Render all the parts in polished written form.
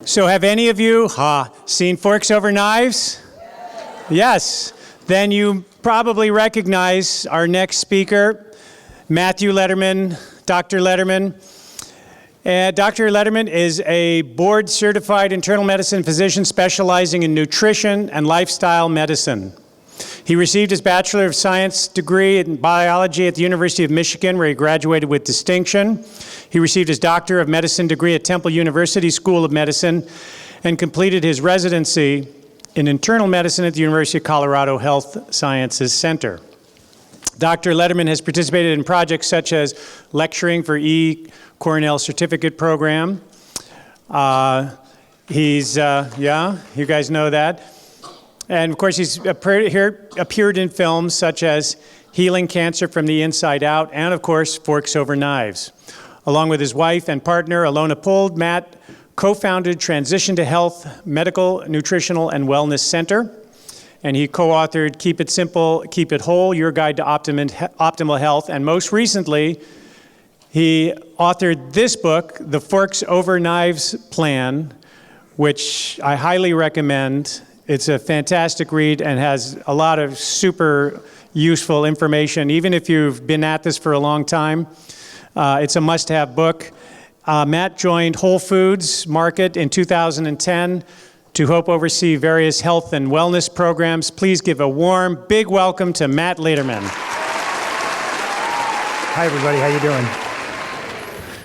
So have any of you seen Forks Over Knives? Yes. Then you probably recognize our next speaker, Matthew Lederman, Dr. Lederman. Dr. Lederman is a board-certified internal medicine physician specializing in nutrition and lifestyle medicine. He received his Bachelor of Science degree in biology at the University of Michigan, where he graduated with distinction. He received his Doctor of Medicine degree at Temple University School of Medicine and completed his residency in internal medicine at the University of Colorado Health Sciences Center. Dr. Lederman has participated in projects such as lecturing for Cornell Certificate Program. You guys know that. And of course, he's appeared in films such as Healing Cancer from the Inside Out, and of course, Forks Over Knives. Along with his wife and partner, Alona Pold, Matt co-founded Transition to Health Medical, Nutritional, and Wellness Center. And he co-authored Keep It Simple, Keep It Whole, Your Guide to Optimal Health. And most recently, he authored this book, The Forks Over Knives Plan, which I highly recommend. It's a fantastic read and has a lot of super useful information. Even if you've been at this for a long time, it's a must-have book. Matt joined Whole Foods Market in 2010 to help oversee various health and wellness programs. Please give a warm, big welcome to Matt Lederman. Hi, everybody. How you doing?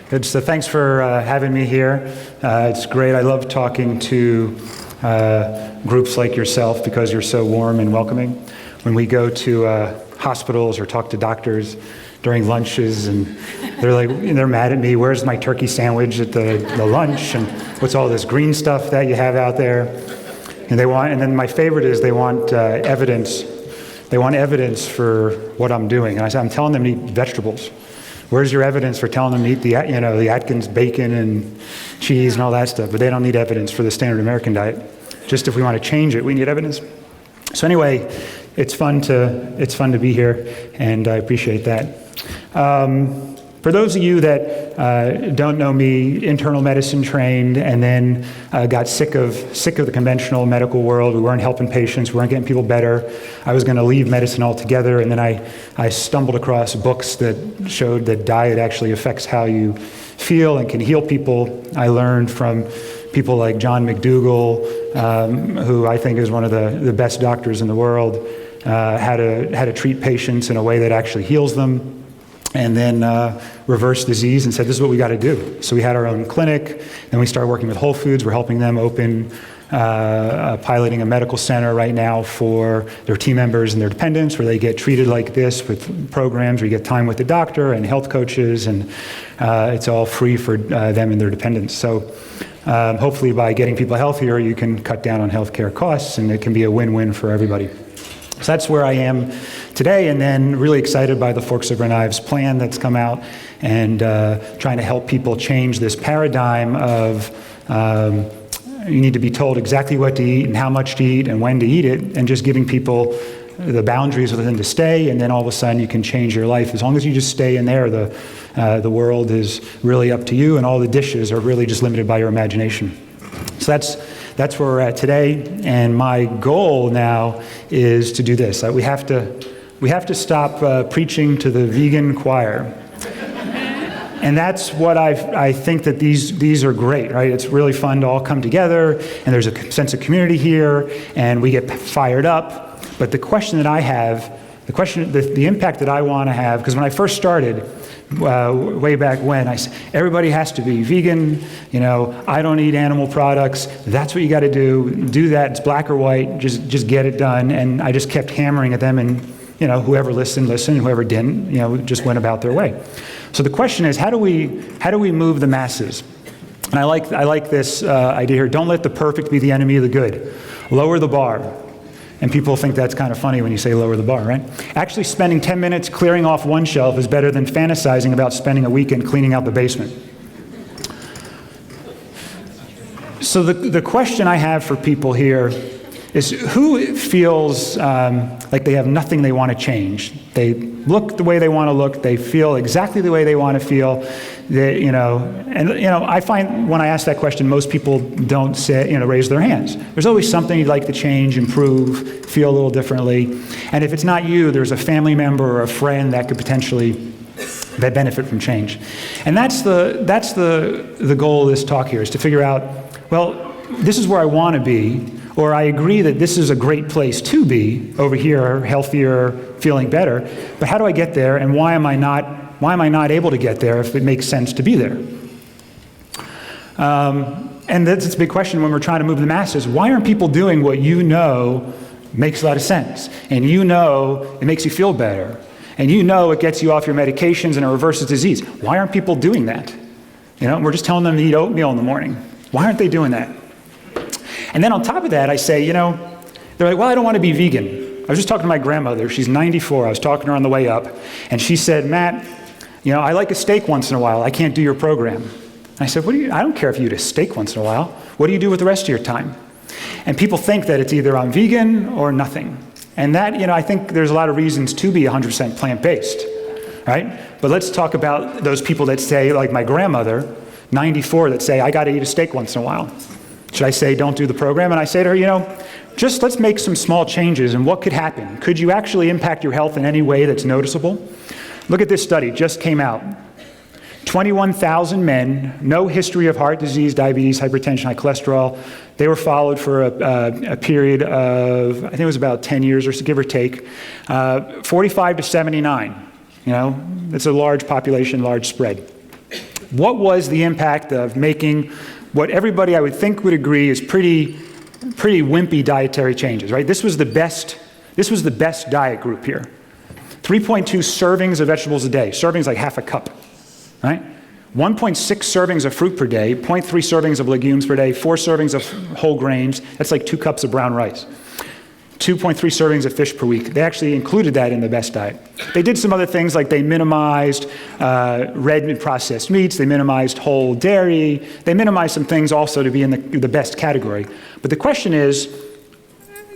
Good. So thanks for having me here. It's great. I love talking to groups like yourself because you're so warm and welcoming. When we go to hospitals or talk to doctors during lunches, and they're mad at me. Where's my turkey sandwich at the lunch? And what's all this green stuff that you have out there? And then my favorite is they want evidence. They want evidence for what I'm doing. And I say, I'm telling them to eat vegetables. Where's your evidence for telling them to eat the Atkins bacon and cheese and all that stuff? But they don't need evidence for the standard American diet. Just if we want to change it, we need evidence. So anyway, it's fun to be here, and I appreciate that. For those of you that don't know me, internal medicine trained, and then got sick of the conventional medical world. We weren't helping patients, we weren't getting people better. I was going to leave medicine altogether, and then I stumbled across books that showed that diet actually affects how you feel and can heal people. I learned from people like John McDougall, who I think is one of the best doctors in the world, how to treat patients in a way that actually heals them, and then reverse disease, and said, this is what we got to do. So we had our own clinic, then we started working with Whole Foods. We're helping them open, piloting a medical center right now for their team members and their dependents, where they get treated like this with programs where you get time with the doctor and health coaches, and it's all free for them and their dependents. So hopefully by getting people healthier, you can cut down on healthcare costs, and it can be a win-win for everybody. So that's where I am today, and then really excited by the Forks Over Knives plan that's come out, and trying to help people change this paradigm of you need to be told exactly what to eat and how much to eat and when to eat it, and just giving people the boundaries within to stay, and then all of a sudden you can change your life. As long as you just stay in there, the world is really up to you, and all the dishes are really just limited by your imagination. So that's where we're at today, and my goal now is to do this. We have to stop preaching to the vegan choir. And that's what I think that these are great, right? It's really fun to all come together, and there's a sense of community here, and we get fired up. But the question that I have, the impact that I want to have, because when I first started, way back when, I said, everybody has to be vegan, I don't eat animal products, that's what you got to do that, it's black or white, just get it done. And I just kept hammering at them, and whoever listened, whoever didn't, just went about their way. So the question is, how do we move the masses? And I like this idea here, don't let the perfect be the enemy of the good. Lower the bar. And people think that's kind of funny when you say lower the bar, right? Actually, spending 10 minutes clearing off one shelf is better than fantasizing about spending a weekend cleaning out the basement. So the question I have for people here is, who feels like they have nothing they want to change? They look the way they want to look, they feel exactly the way they want to feel, I find when I ask that question, most people don't say, raise their hands. There's always something you'd like to change, improve, feel a little differently. And if it's not you, there's a family member or a friend that could potentially benefit from change. And that's the goal of this talk here, is to figure out, well, this is where I want to be, or I agree that this is a great place to be, over here, healthier, feeling better, but how do I get there, and why am I not able to get there if it makes sense to be there? And that's a big question when we're trying to move the masses. Why aren't people doing what makes a lot of sense, and it makes you feel better, and it gets you off your medications and it reverses disease? Why aren't people doing that? We're just telling them to eat oatmeal in the morning. Why aren't they doing that? And then on top of that, I say, they're like, well, I don't want to be vegan. I was just talking to my grandmother. She's 94. I was talking to her on the way up, and she said, Matt, I like a steak once in a while. I can't do your program. And I said, I don't care if you eat a steak once in a while. What do you do with the rest of your time? And people think that it's either I'm vegan or nothing. And that, I think there's a lot of reasons to be 100% plant-based, right? But let's talk about those people that say, like my grandmother, 94, that say, I got to eat a steak once in a while. Should I say, don't do the program? And I say to her, just let's make some small changes, and what could happen? Could you actually impact your health in any way that's noticeable? Look at this study, just came out. 21,000 men, no history of heart disease, diabetes, hypertension, high cholesterol. They were followed for a period of, I think it was about 10 years, or so, give or take, 45 to 79. That's a large population, large spread. What was the impact of making what everybody I would think would agree is pretty wimpy dietary changes, right? This was the best diet group here. 3.2 servings of vegetables a day. Servings like half a cup, right? 1.6 servings of fruit per day, 0.3 servings of legumes per day, 4 servings of whole grains. That's like 2 cups of brown rice. 2.3 servings of fish per week. They actually included that in the best diet. They did some other things, like they minimized red and processed meats, they minimized whole dairy, they minimized some things also to be in the best category. But the question is,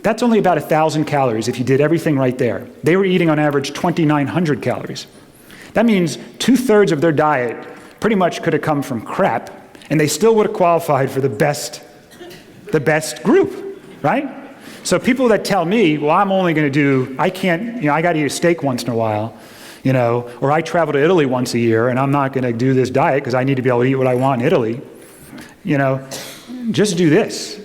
that's only about 1,000 calories if you did everything right there. They were eating on average 2,900 calories. That means 2/3 of their diet pretty much could have come from crap, and they still would have qualified for the best group, right? So people that tell me, well, I'm only going to do, I can't, I got to eat a steak once in a while, or I travel to Italy once a year and I'm not going to do this diet because I need to be able to eat what I want in Italy. Just do this.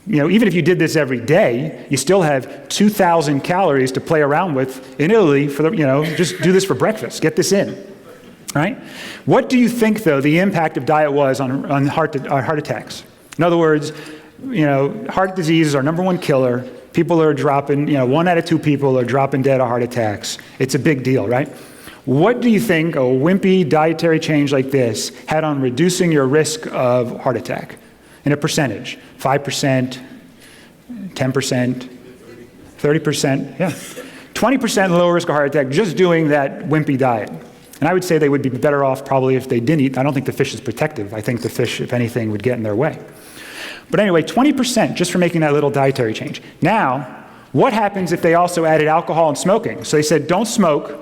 Even if you did this every day, you still have 2,000 calories to play around with in Italy for just do this for breakfast. Get this in, right? What do you think, though, the impact of diet was on heart attacks? In other words, heart disease is our #1 killer. People are dropping, 1 out of 2 people are dropping dead of heart attacks. It's a big deal, right? What do you think a wimpy dietary change like this had on reducing your risk of heart attack in a percentage? 5%, 10%, 30%, yeah. 20% lower risk of heart attack just doing that wimpy diet. And I would say they would be better off probably if they didn't eat. I don't think the fish is protective. I think the fish, if anything, would get in their way. But anyway, 20% just for making that little dietary change. Now, what happens if they also added alcohol and smoking? So they said, don't smoke,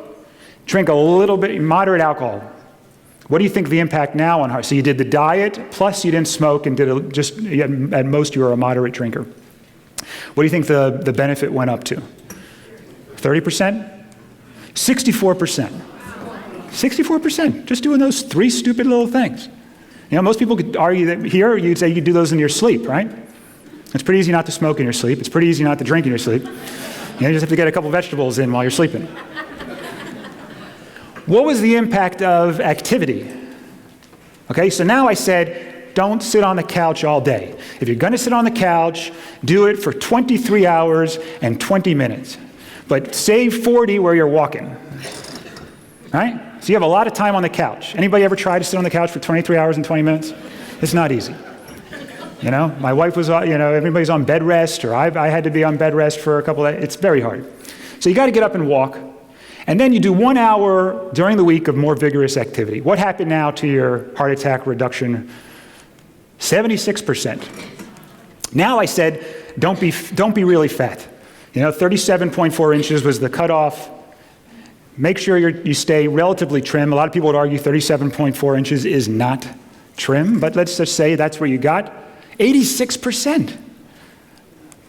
drink a little bit, moderate alcohol. What do you think the impact now on heart? So you did the diet, plus you didn't smoke, and at most you were a moderate drinker. What do you think the benefit went up to? 30%? 64%. 64%, just doing those 3 stupid little things. Most people could argue that here, you'd say you could do those in your sleep, right? It's pretty easy not to smoke in your sleep. It's pretty easy not to drink in your sleep. You just have to get a couple vegetables in while you're sleeping. What was the impact of activity? Okay, so now I said, don't sit on the couch all day. If you're going to sit on the couch, do it for 23 hours and 20 minutes. But save 40 where you're walking, right? So you have a lot of time on the couch. Anybody ever try to sit on the couch for 23 hours and 20 minutes? It's not easy. My wife was, everybody's on bed rest, or I had to be on bed rest for a couple of days. It's very hard. So you got to get up and walk. And then you do 1 hour during the week of more vigorous activity. What happened now to your heart attack reduction? 76%. Now I said, don't be really fat. 37.4 inches was the cutoff. Make sure you stay relatively trim. A lot of people would argue 37.4 inches is not trim, but let's just say that's where you got 86%.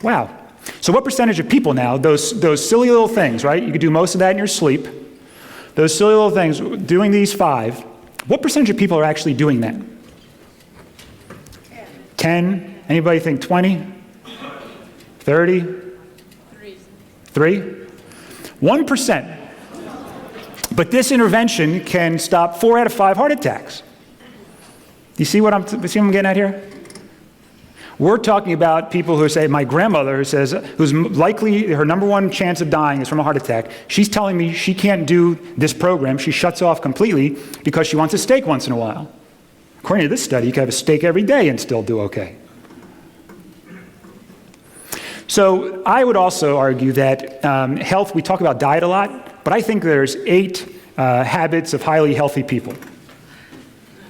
Wow. So what percentage of people now, those silly little things, right? You could do most of that in your sleep. Those silly little things, doing these 5, what percentage of people are actually doing that? 10? Anybody think 20? 30? 3? 1%. But this intervention can stop 4 out of 5 heart attacks. You see what I'm getting at here? We're talking about people who say, my grandmother says, who's likely, her number 1 chance of dying is from a heart attack. She's telling me she can't do this program. She shuts off completely because she wants a steak once in a while. According to this study, you can have a steak every day and still do okay. So I would also argue that health, we talk about diet a lot, but I think there's 8 habits of highly healthy people.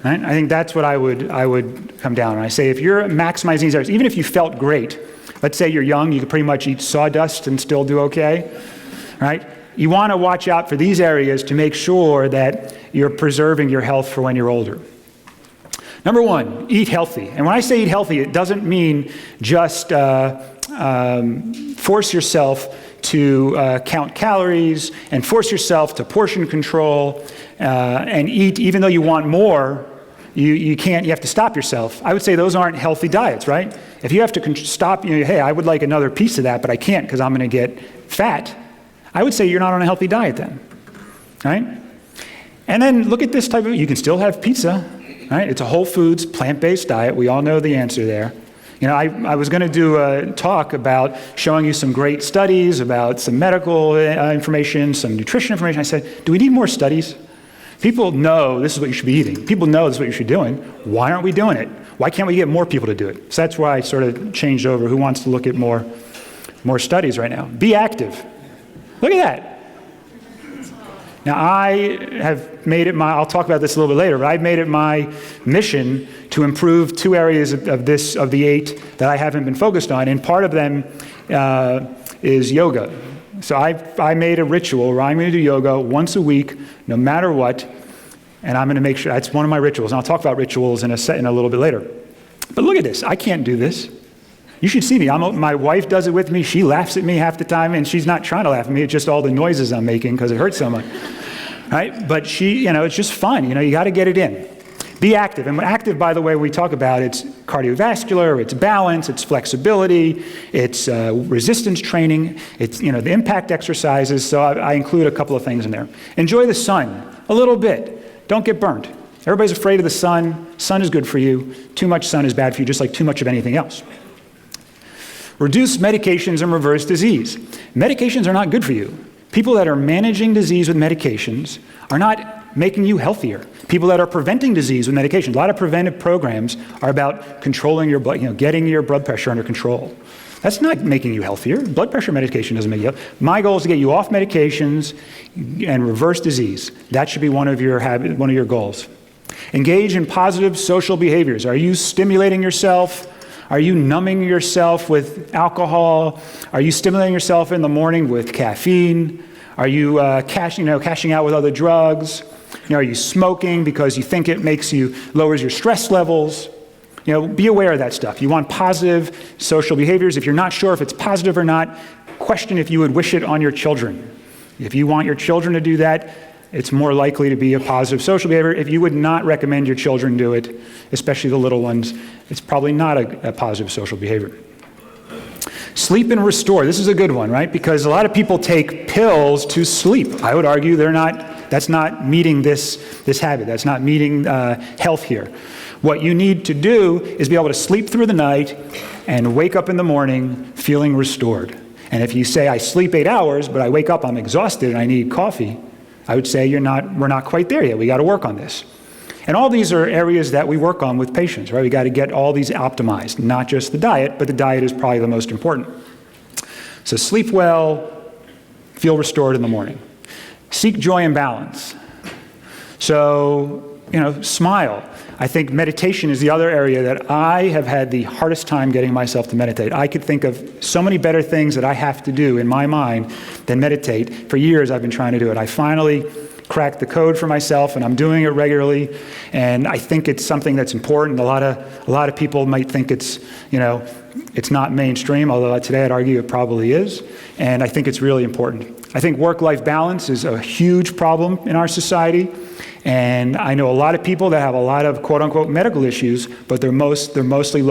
Right? I think that's what I would come down on. I say if you're maximizing these areas, even if you felt great, let's say you're young, you could pretty much eat sawdust and still do okay, right? You want to watch out for these areas to make sure that you're preserving your health for when you're older. Number 1, eat healthy. And when I say eat healthy, it doesn't mean just force yourself to count calories and force yourself to portion control and eat even though you want more. You can't, you have to stop yourself. I would say those aren't healthy diets, right? If you have to stop, hey, I would like another piece of that, but I can't because I'm going to get fat, I would say you're not on a healthy diet then, right? And then look at this type of, you can still have pizza, right? It's a whole foods, plant-based diet. We all know the answer there. I was going to do a talk about showing you some great studies, about some medical information, some nutrition information. I said, do we need more studies? People know this is what you should be eating. People know this is what you should be doing. Why aren't we doing it? Why can't we get more people to do it? So that's why I sort of changed over who wants to look at more studies right now. Be active. Look at that. Now I have made it I'll talk about this a little bit later, but I've made it my mission to improve 2 areas of the 8 that I haven't been focused on, and part of them is yoga. So I made a ritual where I'm going to do yoga once a week, no matter what, and I'm going to make sure, that's one of my rituals, and I'll talk about rituals in a little bit later. But look at this, I can't do this. You should see me, my wife does it with me, she laughs at me half the time, and she's not trying to laugh at me, it's just all the noises I'm making because it hurts so much. Right? But it's just fun, you got to get it in. Be active. And active, by the way, we talk about, it's cardiovascular, it's balance, it's flexibility, it's resistance training, it's, the impact exercises. So I include a couple of things in there. Enjoy the sun a little bit. Don't get burnt. Everybody's afraid of the sun. Sun is good for you. Too much sun is bad for you, just like too much of anything else. Reduce medications and reverse disease. Medications are not good for you. People that are managing disease with medications are not making you healthier. People that are preventing disease with medications, a lot of preventive programs are about controlling your blood, getting your blood pressure under control. That's not making you healthier. Blood pressure medication doesn't make you healthier. My goal is to get you off medications and reverse disease. That should be one of your goals. Engage in positive social behaviors. Are you stimulating yourself? Are you numbing yourself with alcohol? Are you stimulating yourself in the morning with caffeine? Are you cashing out with other drugs? Are you smoking because you think it lowers your stress levels? Be aware of that stuff. You want positive social behaviors. If you're not sure if it's positive or not, question if you would wish it on your children. If you want your children to do that, it's more likely to be a positive social behavior. If you would not recommend your children do it, especially the little ones, it's probably not a positive social behavior. Sleep and restore. This is a good one, right? Because a lot of people take pills to sleep. I would argue that's not meeting this habit. That's not meeting health here. What you need to do is be able to sleep through the night and wake up in the morning feeling restored. And if you say, I sleep 8 hours, but I wake up, I'm exhausted, and I need coffee, I would say we're not quite there yet. We got to work on this. And all these are areas that we work on with patients, right? We got to get all these optimized, not just the diet, but the diet is probably the most important. So sleep well, feel restored in the morning. Seek joy and balance. So, smile. I think meditation is the other area that I have had the hardest time getting myself to meditate. I could think of so many better things that I have to do in my mind than meditate. For years I've been trying to do it. I finally cracked the code for myself, and I'm doing it regularly, and I think it's something that's important. A lot of people might think it's, it's not mainstream, although today I'd argue it probably is, and I think it's really important. I think work-life balance is a huge problem in our society, and I know a lot of people that have a lot of quote-unquote medical issues, but they're mostly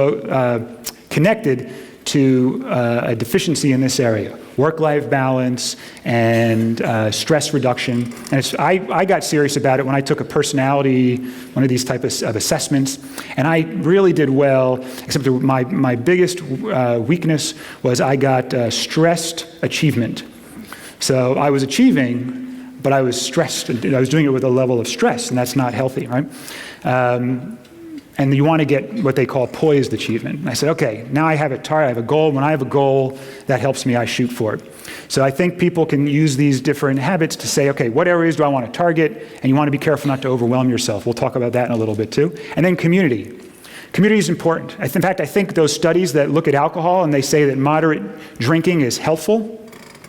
connected to a deficiency in this area. Work-life balance and stress reduction. And I got serious about it when I took a personality, one of these type of assessments, and I really did well, except my biggest weakness was I got stressed achievement. So I was achieving, but I was stressed. I was doing it with a level of stress, and that's not healthy, right? And you want to get what they call poised achievement. And I said, okay, now I have a target, I have a goal. When I have a goal, that helps me, I shoot for it. So I think people can use these different habits to say, okay, what areas do I want to target? And you want to be careful not to overwhelm yourself. We'll talk about that in a little bit too. And then community. Community is important. In fact, I think those studies that look at alcohol and they say that moderate drinking is helpful,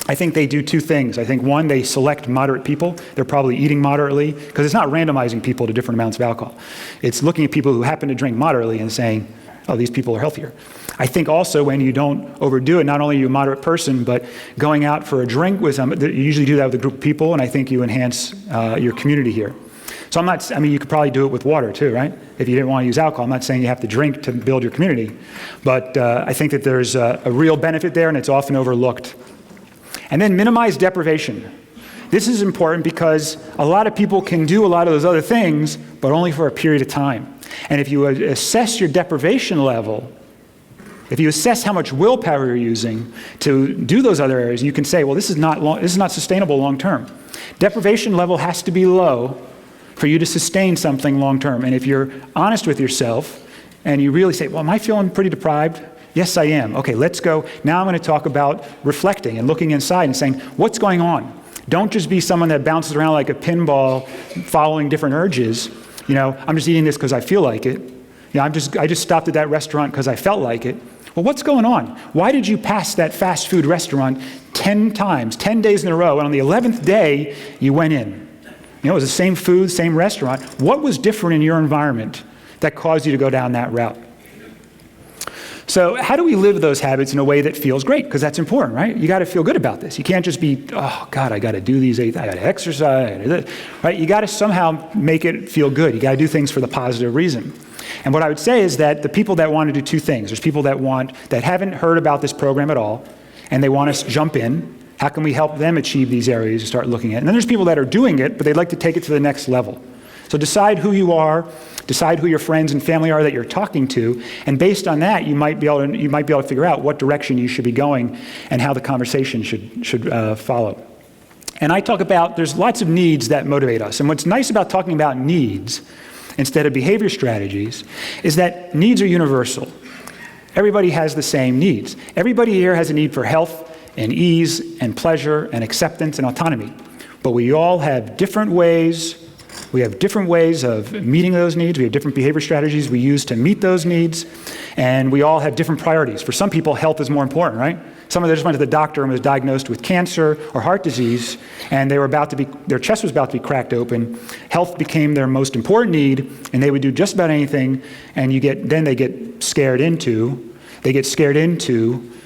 I think they do two things. I think one, they select moderate people. They're probably eating moderately, because it's not randomizing people to different amounts of alcohol. It's looking at people who happen to drink moderately and saying, oh, these people are healthier. I think also when you don't overdo it, not only are you a moderate person, but going out for a drink with them, you usually do that with a group of people, and I think you enhance your community here. So you could probably do it with water too, right? If you didn't want to use alcohol. I'm not saying you have to drink to build your community, but I think that there's a real benefit there, and it's often overlooked. And then minimize deprivation. This is important because a lot of people can do a lot of those other things, but only for a period of time. And if you assess your deprivation level, if you assess how much willpower you're using to do those other areas, you can say, well, this is not sustainable long term. Deprivation level has to be low for you to sustain something long term. And if you're honest with yourself and you really say, well, am I feeling pretty deprived? Yes, I am. Okay, let's go. Now I'm going to talk about reflecting and looking inside and saying, what's going on? Don't just be someone that bounces around like a pinball following different urges. I'm just eating this because I feel like it. I just stopped at that restaurant because I felt like it. Well, what's going on? Why did you pass that fast food restaurant 10 times, 10 days in a row, and on the 11th day, you went in? It was the same food, same restaurant. What was different in your environment that caused you to go down that route? So how do we live those habits in a way that feels great? Because that's important, right? You got to feel good about this. You can't just be, oh God, I got to do these 8, I got to exercise, I got to do this, right? You got to somehow make it feel good. You got to do things for the positive reason. And what I would say is that the people that want to do two things, there's people that haven't heard about this program at all, and they want us to jump in. How can we help them achieve these areas and start looking at it? And then there's people that are doing it, but they'd like to take it to the next level. So decide who you are, decide who your friends and family are that you're talking to, and based on that, you might be able to figure out what direction you should be going and how the conversation should follow. And I talk about, there's lots of needs that motivate us. And what's nice about talking about needs instead of behavior strategies is that needs are universal. Everybody has the same needs. Everybody here has a need for health and ease and pleasure and acceptance and autonomy. But we all have different ways. We have different ways of meeting those needs. We have different behavior strategies we use to meet those needs. And we all have different priorities. For some people, health is more important, right? Someone that just went to the doctor and was diagnosed with cancer or heart disease, and their chest was about to be cracked open. Health became their most important need, and they would do just about anything, and they get scared into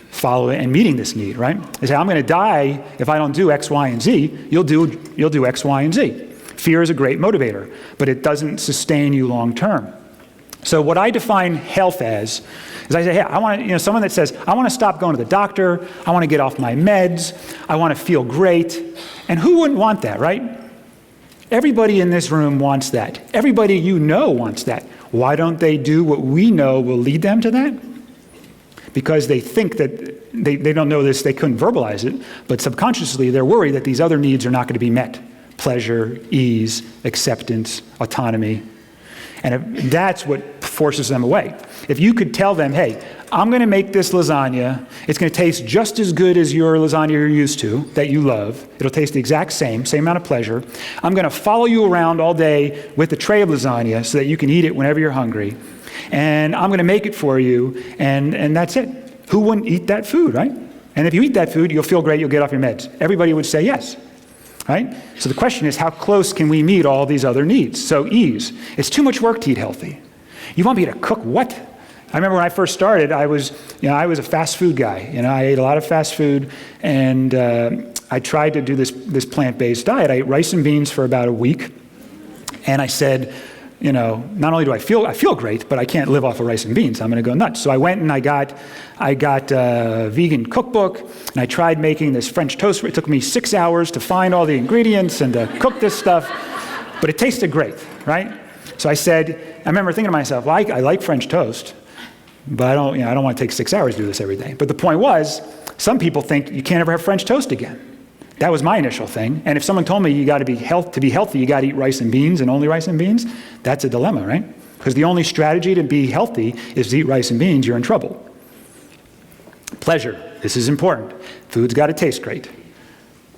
following and meeting this need, right? They say, I'm going to die if I don't do X, Y, and Z. You'll do X, Y, and Z. Fear is a great motivator, but it doesn't sustain you long term. So what I define health as is I say, hey, I want someone that says, I want to stop going to the doctor, I want to get off my meds, I want to feel great. And who wouldn't want that, right? Everybody in this room wants that. Everybody you know wants that. Why don't they do what we know will lead them to that? Because they think that they don't know this, they couldn't verbalize it, but subconsciously they're worried that these other needs are not going to be met. Pleasure, ease, acceptance, autonomy. And that's what forces them away. If you could tell them, hey, I'm going to make this lasagna. It's going to taste just as good as your lasagna you're used to, that you love. It'll taste the exact same amount of pleasure. I'm going to follow you around all day with a tray of lasagna so that you can eat it whenever you're hungry. And I'm going to make it for you, and that's it. Who wouldn't eat that food, right? And if you eat that food, you'll feel great, you'll get off your meds. Everybody would say yes, right? So the question is, how close can we meet all these other needs? So ease. It's too much work to eat healthy. You want me to cook what? I remember when I first started, I was a fast food guy. I ate a lot of fast food, and I tried to do this plant-based diet. I ate rice and beans for about a week, and I said, not only do I feel great, but I can't live off of rice and beans. I'm going to go nuts. So I went and I got a vegan cookbook, and I tried making this French toast. It took me 6 hours to find all the ingredients and to cook this stuff, but it tasted great, right? So I remember thinking to myself, well, I like French toast, but I don't want to take 6 hours to do this every day. But the point was, some people think you can't ever have French toast again. That was my initial thing. And if someone told me to be healthy, you got to eat rice and beans and only rice and beans, that's a dilemma, right? Because the only strategy to be healthy is to eat rice and beans, you're in trouble. Pleasure, this is important. Food's got to taste great.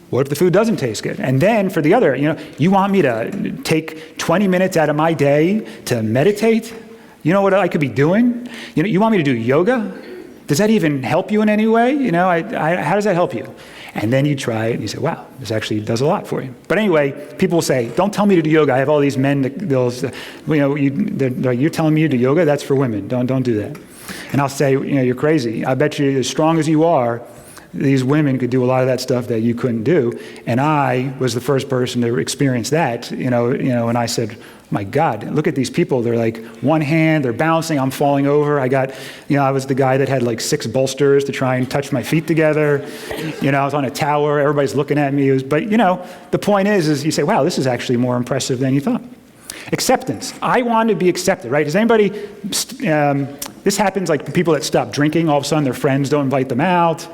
What if the food doesn't taste good? And then for the other, you want me to take 20 minutes out of my day to meditate? You know what I could be doing? You want me to do yoga? Does that even help you in any way? How does that help you? And then you try it and you say, wow, this actually does a lot for you. But anyway, people will say, don't tell me to do yoga. I have all these men that you're telling me to do yoga? That's for women. Don't do that. And I'll say, you're crazy. I bet you, as strong as you are, these women could do a lot of that stuff that you couldn't do. And I was the first person to experience that, and I said, my God, look at these people. They're like one hand, they're bouncing, I'm falling over. I was the guy that had like 6 bolsters to try and touch my feet together. I was on a tower, everybody's looking at me. But the point is you say, wow, this is actually more impressive than you thought. Acceptance. I want to be accepted, right? Does anybody, this happens like people that stop drinking, all of a sudden their friends don't invite them out.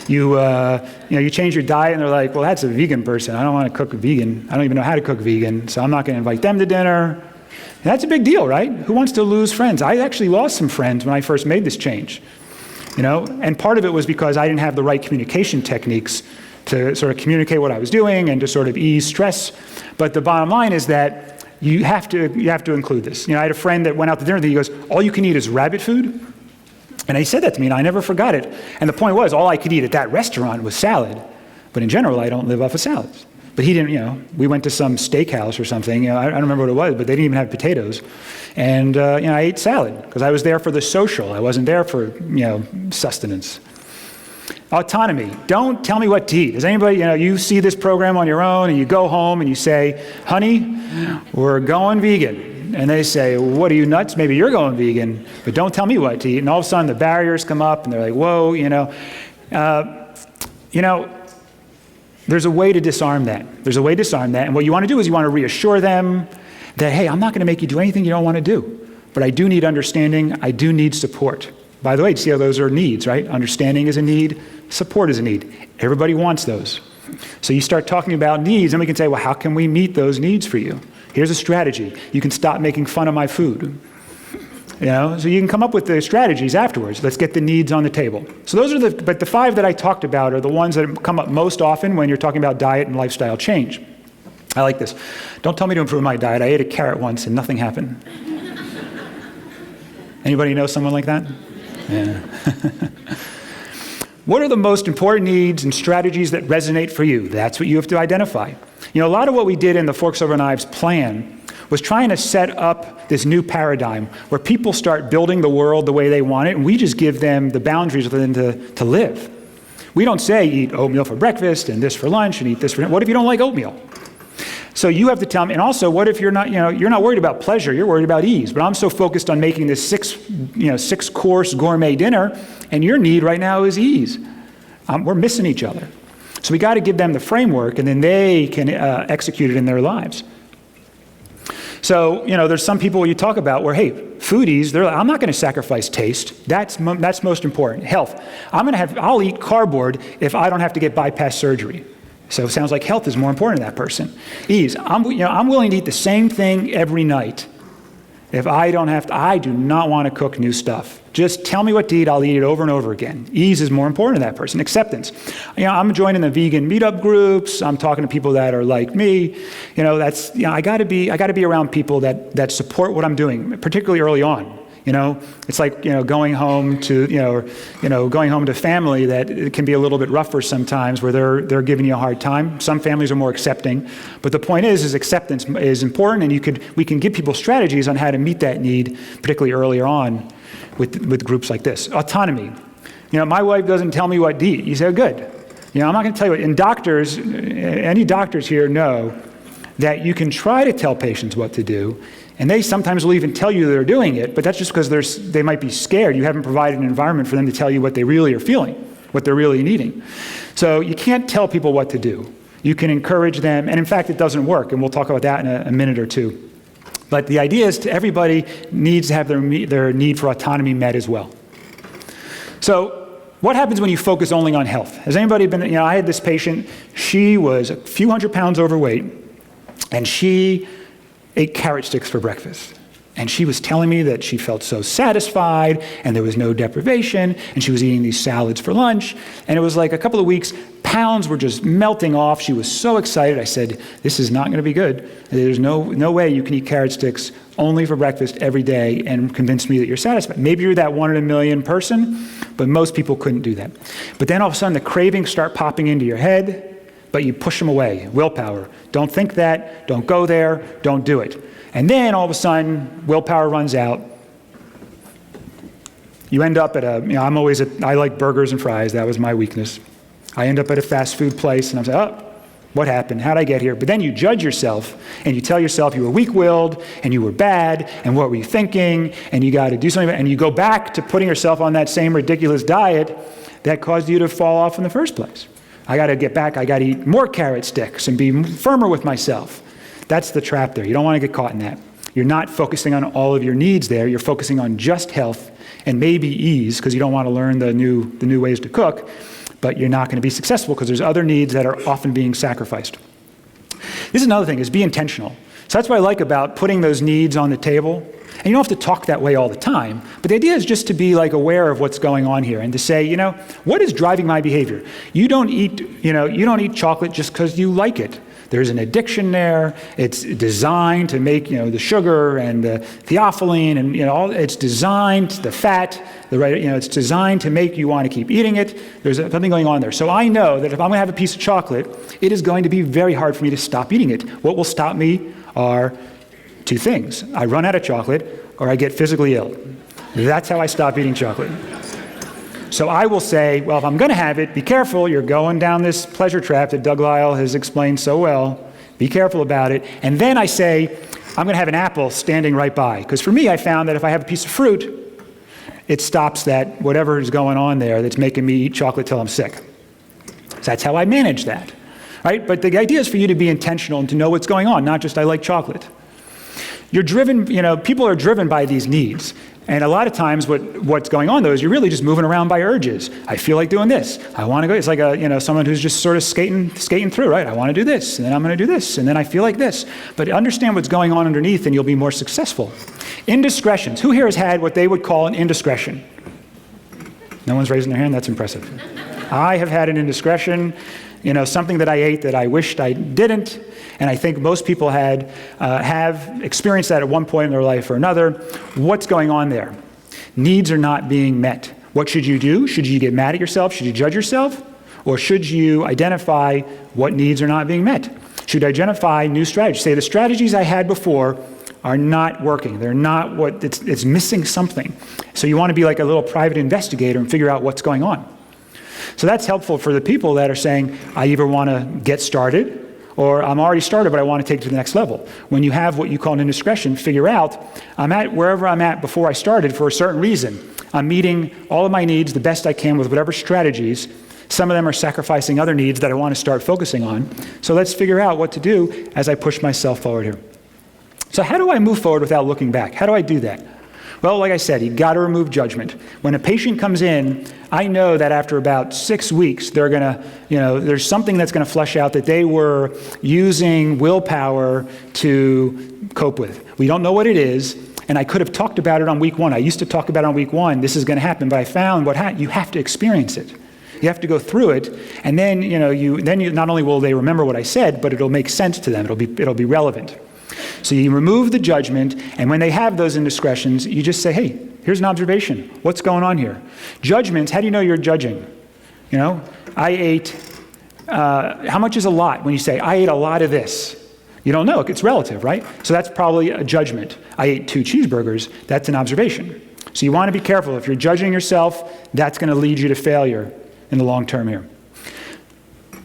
You change your diet and they're like, well, that's a vegan person. I don't want to cook vegan. I don't even know how to cook vegan, so I'm not going to invite them to dinner. And that's a big deal, right? Who wants to lose friends? I actually lost some friends when I first made this change. And part of it was because I didn't have the right communication techniques to sort of communicate what I was doing and to sort of ease stress. But the bottom line is that you have to include this. I had a friend that went out to dinner and he goes, all you can eat is rabbit food? And he said that to me, and I never forgot it. And the point was, all I could eat at that restaurant was salad. But in general, I don't live off of salads. But he didn't, we went to some steakhouse or something. I don't remember what it was, but they didn't even have potatoes. And, I ate salad because I was there for the social. I wasn't there for, sustenance. Autonomy. Don't tell me what to eat. Does anybody, you see this program on your own and you go home and you say, honey, we're going vegan. And they say, what are you, nuts? Maybe you're going vegan, but don't tell me what to eat. And all of a sudden the barriers come up and they're like, whoa, there's a way to disarm that. There's a way to disarm that. And what you want to do is you want to reassure them that, hey, I'm not going to make you do anything you don't want to do, but I do need understanding. I do need support. By the way, see how those are needs, right? Understanding is a need. Support is a need. Everybody wants those. So you start talking about needs, and we can say, well, how can we meet those needs for you? Here's a strategy. You can stop making fun of my food. So you can come up with the strategies afterwards. Let's get the needs on the table. So those are but the 5 that I talked about are the ones that come up most often when you're talking about diet and lifestyle change. I like this. Don't tell me to improve my diet. I ate a carrot once and nothing happened. Anybody know someone like that? Yeah. What are the most important needs and strategies that resonate for you? That's what you have to identify. A lot of what we did in the Forks Over Knives plan was trying to set up this new paradigm where people start building the world the way they want it, and we just give them the boundaries within to live. We don't say eat oatmeal for breakfast and this for lunch and eat this for dinner. What if you don't like oatmeal? So you have to tell me, and also what if you're not, you're not worried about pleasure, you're worried about ease, but I'm so focused on making this 6-course gourmet dinner, and your need right now is ease. We're missing each other. So we got to give them the framework, and then they can execute it in their lives. So, there's some people you talk about where, hey, foodies, they're like, I'm not going to sacrifice taste. That's most important. Health. I'll eat cardboard if I don't have to get bypass surgery. So it sounds like health is more important to that person. Ease. I'm willing to eat the same thing every night If I don't have to, I do not want to cook new stuff. Just tell me what to eat, I'll eat it over and over again. Ease is more important to that person. Acceptance. I'm joining the vegan meetup groups. I'm talking to people that are like me. I got to be around people that support what I'm doing, particularly early on. It's like, going home to, going home to family that it can be a little bit rougher sometimes where they're giving you a hard time. Some families are more accepting, but the point is acceptance is important, and we can give people strategies on how to meet that need, particularly earlier on with groups like this. Autonomy. My wife doesn't tell me what to eat. You say, good. I'm not going to tell you what, and doctors, any doctors here know that you can try to tell patients what to do, and they sometimes will even tell you they're doing it, but that's just because they might be scared. You haven't provided an environment for them to tell you what they really are feeling, what they're really needing. So you can't tell people what to do. You can encourage them, and in fact, it doesn't work, and we'll talk about that in a minute or two. But the idea is everybody needs to have their need for autonomy met as well. So what happens when you focus only on health? Has anybody been, I had this patient, she was a few hundred pounds overweight, and she ate carrot sticks for breakfast. And she was telling me that she felt so satisfied and there was no deprivation, and she was eating these salads for lunch. And it was like a couple of weeks, pounds were just melting off. She was so excited. I said, this is not going to be good. There's no way you can eat carrot sticks only for breakfast every day and convince me that you're satisfied. Maybe you're that 1 in a million person, but most people couldn't do that. But then all of a sudden the cravings start popping into your head, but you push them away. Willpower. Don't think that, don't go there, don't do it. And then all of a sudden, willpower runs out. You end up at I like burgers and fries, that was my weakness. I end up at a fast food place and I'm saying, what happened? How'd I get here? But then you judge yourself and you tell yourself you were weak-willed and you were bad and what were you thinking and you got to do something, and you go back to putting yourself on that same ridiculous diet that caused you to fall off in the first place. I got to get back, I got to eat more carrot sticks and be firmer with myself. That's the trap there. You don't want to get caught in that. You're not focusing on all of your needs there. You're focusing on just health and maybe ease because you don't want to learn the new ways to cook, but you're not going to be successful because there's other needs that are often being sacrificed. This is another thing, is be intentional. So that's what I like about putting those needs on the table. And you don't have to talk that way all the time, but the idea is just to be aware of what's going on here and to say, what is driving my behavior? You don't eat chocolate just because you like it. There's an addiction there. It's designed to make, the sugar and the theophylline and, it's designed, the fat, it's designed to make you want to keep eating it. There's something going on there. So I know that if I'm going to have a piece of chocolate, it is going to be very hard for me to stop eating it. What will stop me are two things. I run out of chocolate or I get physically ill. That's how I stop eating chocolate. So I will say, well, if I'm going to have it, be careful. You're going down this pleasure trap that Doug Lisle has explained so well. Be careful about it. And then I say, I'm going to have an apple standing right by. Because for me, I found that if I have a piece of fruit, it stops that whatever is going on there that's making me eat chocolate till I'm sick. So that's how I manage that. Right? But the idea is for you to be intentional and to know what's going on, not just I like chocolate. You're driven, people are driven by these needs. And a lot of times what's going on, though, is you're really just moving around by urges. I feel like doing this. I want to go. It's like someone who's just sort of skating through, right? I want to do this, and then I'm going to do this, and then I feel like this. But understand what's going on underneath, and you'll be more successful. Indiscretions. Who here has had what they would call an indiscretion? No one's raising their hand? That's impressive. I have had an indiscretion. Something that I ate that I wished I didn't, and I think most people have experienced that at one point in their life or another. What's going on there? Needs are not being met. What should you do? Should you get mad at yourself? Should you judge yourself? Or should you identify what needs are not being met? Should you identify new strategies? Say, the strategies I had before are not working. They're not it's missing something. So you want to be like a little private investigator and figure out what's going on. So that's helpful for the people that are saying, I either want to get started or I'm already started, but I want to take it to the next level. When you have what you call an indiscretion, figure out, I'm at wherever I'm at before I started for a certain reason. I'm meeting all of my needs the best I can with whatever strategies. Some of them are sacrificing other needs that I want to start focusing on. So let's figure out what to do as I push myself forward here. So how do I move forward without looking back? How do I do that? Well, like I said, you got to remove judgment. When a patient comes in, I know that after about 6 weeks, they're going to, there's something that's going to flush out that they were using willpower to cope with. We don't know what it is, and I could have talked about it on week 1. I used to talk about it on week 1. This is going to happen, but I found you have to experience it. You have to go through it, and then not only will they remember what I said, but it'll make sense to them. It'll be relevant. So you remove the judgment, and when they have those indiscretions, you just say, hey, here's an observation. What's going on here? Judgments, how do you know you're judging? I ate, how much is a lot when you say, I ate a lot of this? You don't know, it's relative, right? So that's probably a judgment. I ate 2 cheeseburgers, that's an observation. So you want to be careful. If you're judging yourself, that's going to lead you to failure in the long term here.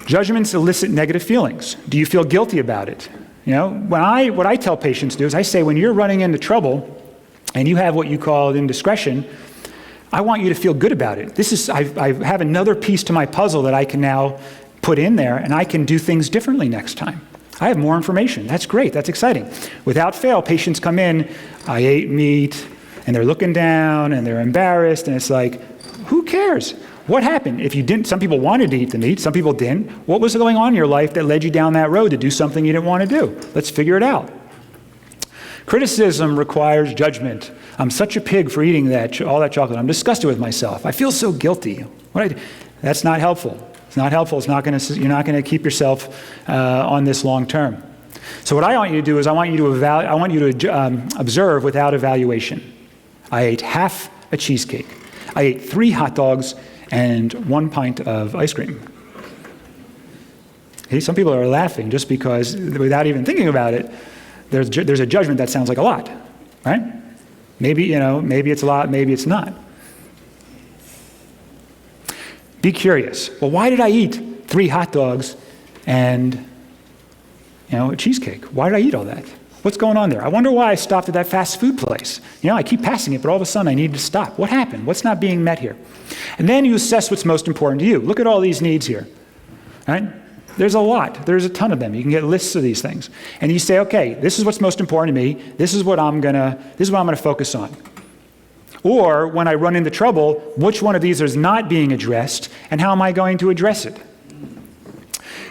Judgments elicit negative feelings. Do you feel guilty about it? What I tell patients to do is I say, when you're running into trouble and you have what you call indiscretion, I want you to feel good about it. I have another piece to my puzzle that I can now put in there, and I can do things differently next time. I have more information. That's great. That's exciting. Without fail, patients come in, I ate meat, and they're looking down, and they're embarrassed, and it's like, who cares? What happened? If you didn't, some people wanted to eat the meat, some people didn't. What was going on in your life that led you down that road to do something you didn't want to do? Let's figure it out. Criticism requires judgment. I'm such a pig for eating all that chocolate. I'm disgusted with myself. I feel so guilty. That's not helpful. It's not helpful. You're not going to keep yourself on this long term. So what I want you to do is I want you to observe without evaluation. I ate half a cheesecake. I ate 3 hot dogs and 1 pint of ice cream. Hey, some people are laughing just because, without even thinking about it, there's a judgment that sounds like a lot, right? Maybe it's a lot, maybe it's not. Be curious. Well, why did I eat 3 hot dogs and a cheesecake? Why did I eat all that? What's going on there? I wonder why I stopped at that fast food place. I keep passing it, but all of a sudden I need to stop. What happened? What's not being met here? And then you assess what's most important to you. Look at all these needs here, right? There's a lot. There's a ton of them. You can get lists of these things. And you say, okay, this is what's most important to me. This is what I'm gonna focus on. Or when I run into trouble, which one of these is not being addressed, and how am I going to address it?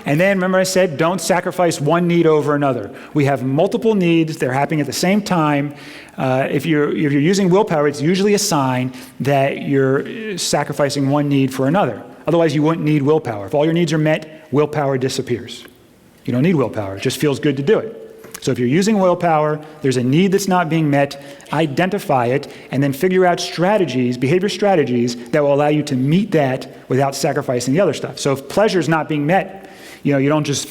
And then, remember I said, don't sacrifice one need over another. We have multiple needs. They're happening at the same time. If you're using willpower, it's usually a sign that you're sacrificing one need for another. Otherwise, you wouldn't need willpower. If all your needs are met, willpower disappears. You don't need willpower. It just feels good to do it. So if you're using willpower, there's a need that's not being met, identify it, and then figure out strategies, behavior strategies, that will allow you to meet that without sacrificing the other stuff. So if pleasure is not being met, you don't just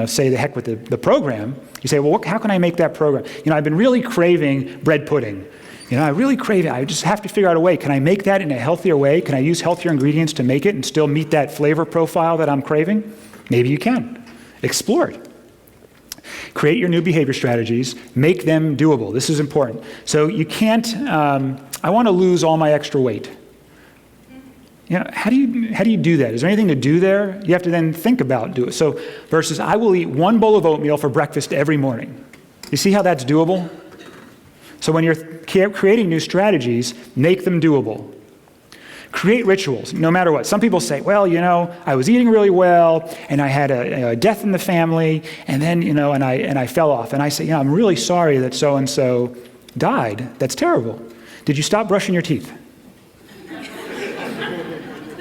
say the heck with the program. You say, well, how can I make that program? I've been really craving bread pudding. I really crave it. I just have to figure out a way. Can I make that in a healthier way? Can I use healthier ingredients to make it and still meet that flavor profile that I'm craving? Maybe you can. Explore it. Create your new behavior strategies. Make them doable. This is important. So you can't, I want to lose all my extra weight. How do you do that? Is there anything to do there? You have to then think about do it. So versus I will eat 1 bowl of oatmeal for breakfast every morning. You see how that's doable? So when you're creating new strategies, make them doable. Create rituals, no matter what. Some people say, well, I was eating really well, and I had a death in the family, and then, and I fell off. And I say, I'm really sorry that so-and-so died. That's terrible. Did you stop brushing your teeth?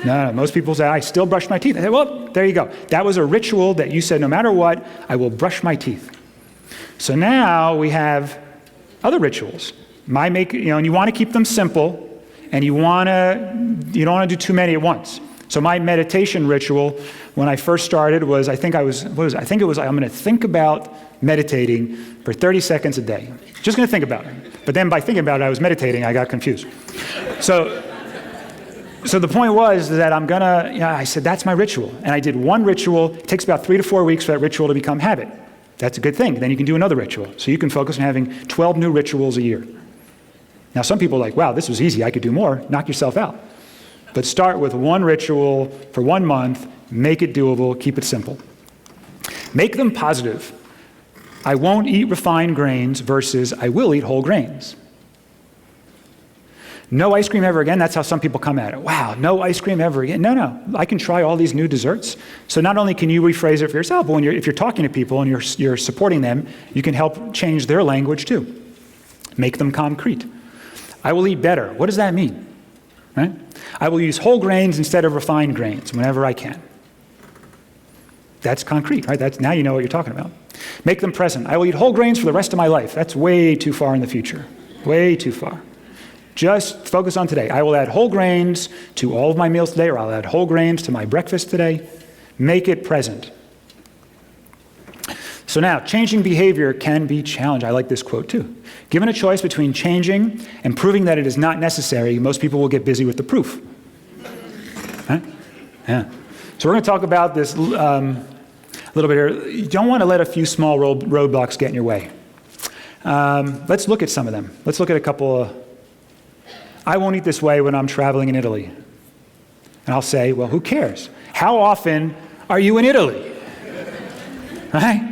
No, most people say, I still brush my teeth. I say, well, there you go. That was a ritual that you said, no matter what, I will brush my teeth. So now we have other rituals. And you want to keep them simple, and you don't want to do too many at once. So my meditation ritual, when I first started, was I'm going to think about meditating for 30 seconds a day. Just going to think about it. But then by thinking about it, I was meditating, I got confused. So the point was that I said, that's my ritual. And I did one ritual. It takes about 3 to 4 weeks for that ritual to become habit. That's a good thing. Then you can do another ritual. So you can focus on having 12 new rituals a year. Now, some people are like, wow, this was easy. I could do more. Knock yourself out. But start with one ritual for 1 month. Make it doable. Keep it simple. Make them positive. I won't eat refined grains versus I will eat whole grains. No ice cream ever again. That's how some people come at it. Wow, no ice cream ever again. No, I can try all these new desserts. So not only can you rephrase it for yourself, but if you're talking to people and you're supporting them, you can help change their language too. Make them concrete. I will eat better. What does that mean? Right? I will use whole grains instead of refined grains whenever I can. That's concrete, right? Now you know what you're talking about. Make them present. I will eat whole grains for the rest of my life. That's way too far in the future. Way too far. Just focus on today. I will add whole grains to all of my meals today, or I'll add whole grains to my breakfast today. Make it present. So now, changing behavior can be challenged. I like this quote too. Given a choice between changing and proving that it is not necessary, most people will get busy with the proof. Huh? Yeah. So we're going to talk about this a little bit here. You don't want to let a few small roadblocks get in your way. Let's look at some of them. Let's look at a couple. I won't eat this way when I'm traveling in Italy. And I'll say, well, who cares? How often are you in Italy? Right?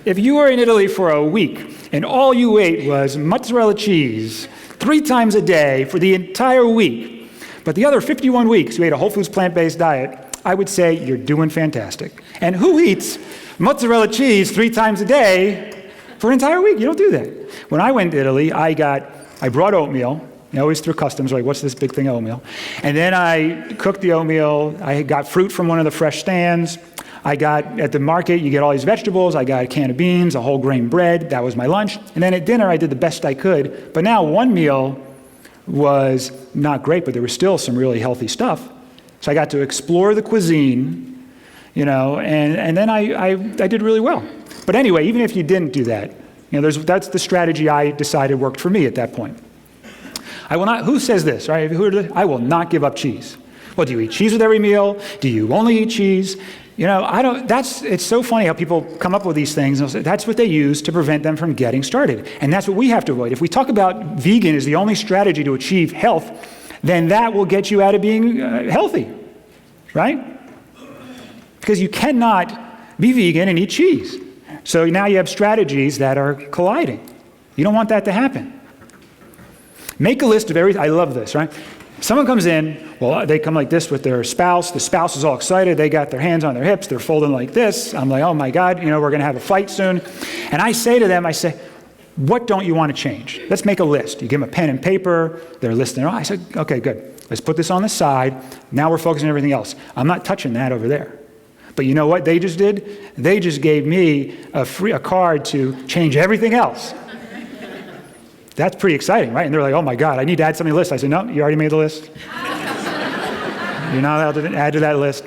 If you were in Italy for a week and all you ate was mozzarella cheese 3 times a day for the entire week, but the other 51 weeks you ate a whole foods plant-based diet, I would say you're doing fantastic. And who eats mozzarella cheese 3 times a day for an entire week? You don't do that. When I went to Italy, I brought oatmeal. I always through customs, like, what's this big thing of oatmeal? And then I cooked the oatmeal. I got fruit from one of the fresh stands. I got, at the market, you get all these vegetables. I got a can of beans, a whole grain bread. That was my lunch. And then at dinner, I did the best I could. But now one meal was not great, but there was still some really healthy stuff. So I got to explore the cuisine, and then I did really well. But anyway, even if you didn't do that, that's the strategy I decided worked for me at that point. I will not, who says this, right? I will not give up cheese. Well, do you eat cheese with every meal? Do you only eat cheese? It's so funny how people come up with these things. And that's what they use to prevent them from getting started. And that's what we have to avoid. If we talk about vegan as the only strategy to achieve health, then that will get you out of being healthy, right? Because you cannot be vegan and eat cheese. So now you have strategies that are colliding. You don't want that to happen. Make a list of everything. I love this, right? Someone comes in, well, they come like this with their spouse. The spouse is all excited. They got their hands on their hips. They're folding like this. I'm like, oh my God, we're going to have a fight soon. And I say to them, what don't you want to change? Let's make a list. You give them a pen and paper. They're listing. I said, okay, good. Let's put this on the side. Now we're focusing on everything else. I'm not touching that over there. But you know what they just did? They just gave me a card to change everything else. That's pretty exciting, right? And they're like, oh my God, I need to add something to the list. I said, no, you already made the list. You're not allowed to add to that list.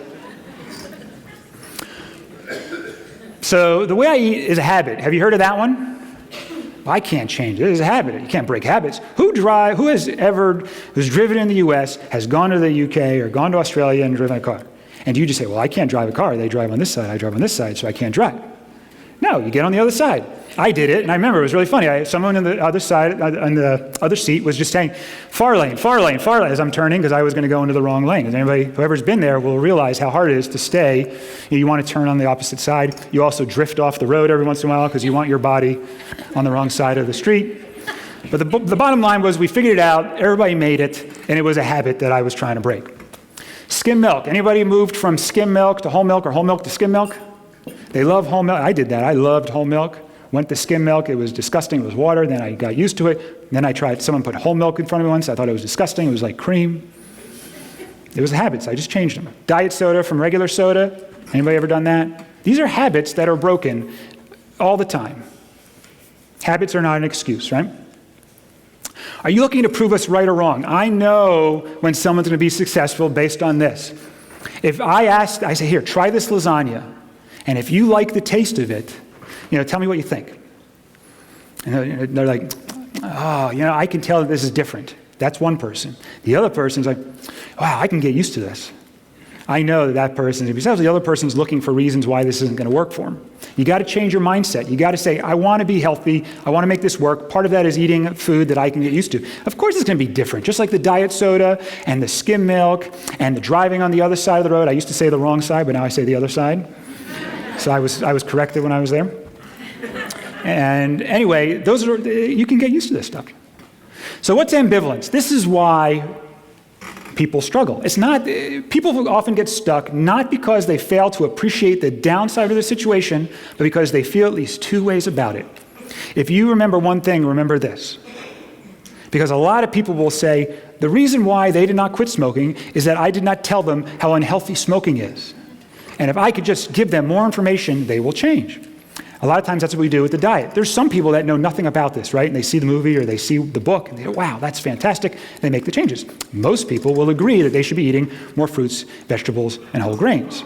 So the way I eat is a habit. Have you heard of that one? Well, I can't change it. It's a habit. You can't break habits. Who's driven in the US, has gone to the UK or gone to Australia and driven a car? And you just say, well, I can't drive a car. They drive on this side, I drive on this side, so I can't drive. No, you get on the other side. I did it, and I remember it was really funny. Someone on the other side, on the other seat, was just saying, far lane, as I'm turning, because I was going to go into the wrong lane. And whoever's been there will realize how hard it is to stay. You want to turn on the opposite side. You also drift off the road every once in a while because you want your body on the wrong side of the street. But the bottom line was we figured it out, everybody made it, and it was a habit that I was trying to break. Skim milk. Anybody moved from skim milk to whole milk or whole milk to skim milk? They love whole milk. I did that. I loved whole milk. Went to skim milk. It was disgusting. It was water. Then I got used to it. Then I tried, someone put whole milk in front of me once. I thought it was disgusting. It was like cream. It was habits. I just changed them. Diet soda from regular soda. Anybody ever done that? These are habits that are broken all the time. Habits are not an excuse, right? Are you looking to prove us right or wrong? I know when someone's going to be successful based on this. If I say, here, try this lasagna. And if you like the taste of it, tell me what you think. And they're like, oh, I can tell that this is different. That's one person. The other person's like, wow, I can get used to this. I know that person, besides the other person's looking for reasons why this isn't going to work for them. You got to change your mindset. You got to say, I want to be healthy. I want to make this work. Part of that is eating food that I can get used to. Of course it's going to be different, just like the diet soda and the skim milk and the driving on the other side of the road. I used to say the wrong side, but now I say the other side. So I was corrected when I was there. And anyway, you can get used to this stuff. So what's ambivalence? This is why people struggle. People often get stuck not because they fail to appreciate the downside of the situation, but because they feel at least two ways about it. If you remember one thing, remember this. Because a lot of people will say, the reason why they did not quit smoking is that I did not tell them how unhealthy smoking is. And if I could just give them more information, they will change. A lot of times that's what we do with the diet. There's some people that know nothing about this, right? And they see the movie or they see the book and they go, wow, that's fantastic. They make the changes. Most people will agree that they should be eating more fruits, vegetables, and whole grains,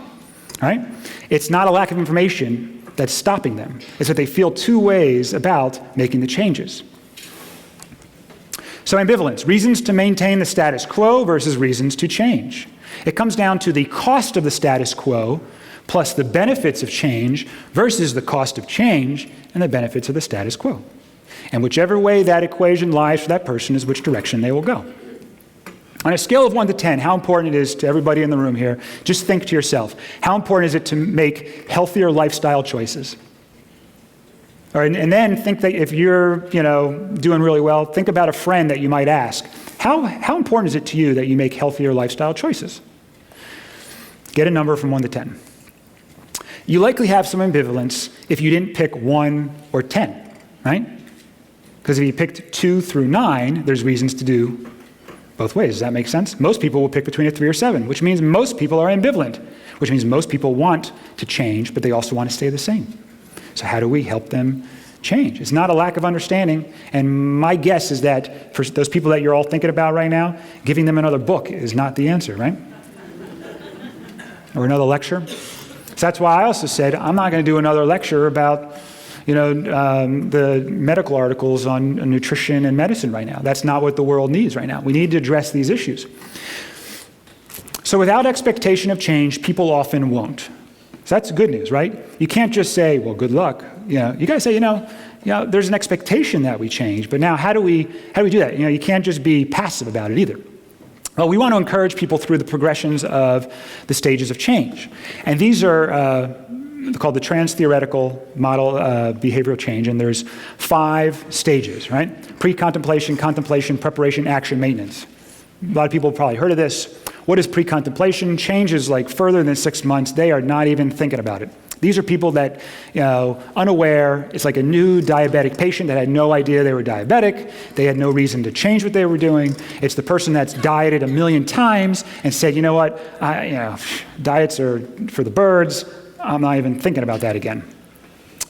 right? It's not a lack of information that's stopping them. It's that they feel two ways about making the changes. So ambivalence, reasons to maintain the status quo versus reasons to change. It comes down to the cost of the status quo plus the benefits of change versus the cost of change and the benefits of the status quo. And whichever way that equation lies for that person is which direction they will go. On a scale of 1 to 10, how important it is to everybody in the room here, just think to yourself, how important is it to make healthier lifestyle choices? All right, and then think that if you're, doing really well, think about a friend that you might ask, how important is it to you that you make healthier lifestyle choices? Get a number from 1 to 10. You likely have some ambivalence if you didn't pick 1 or 10, right? Because if you picked 2 through 9, there's reasons to do both ways. Does that make sense? Most people will pick between a 3 or 7, which means most people are ambivalent, which means most people want to change, but they also want to stay the same. So how do we help them change? It's not a lack of understanding, and my guess is that for those people that you're all thinking about right now, giving them another book is not the answer, right? Or another lecture. So that's why I also said I'm not going to do another lecture about the medical articles on nutrition and medicine right now. That's not what the world needs right now. We need to address these issues. So without expectation of change, people often won't. So that's good news, right? You can't just say, well, good luck. You got to say, there's an expectation that we change, but now how do we do that? You can't just be passive about it either. Well, we want to encourage people through the progressions of the stages of change. And these are called the trans-theoretical model behavioral change, and there's 5 stages, right? Pre-contemplation, contemplation, preparation, action, maintenance. A lot of people have probably heard of this. What is pre-contemplation? Change is like further than 6 months. They are not even thinking about it. These are people that, unaware. It's like a new diabetic patient that had no idea they were diabetic. They had no reason to change what they were doing. It's the person that's dieted 1,000,000 times and said, you know what, diets are for the birds. I'm not even thinking about that again.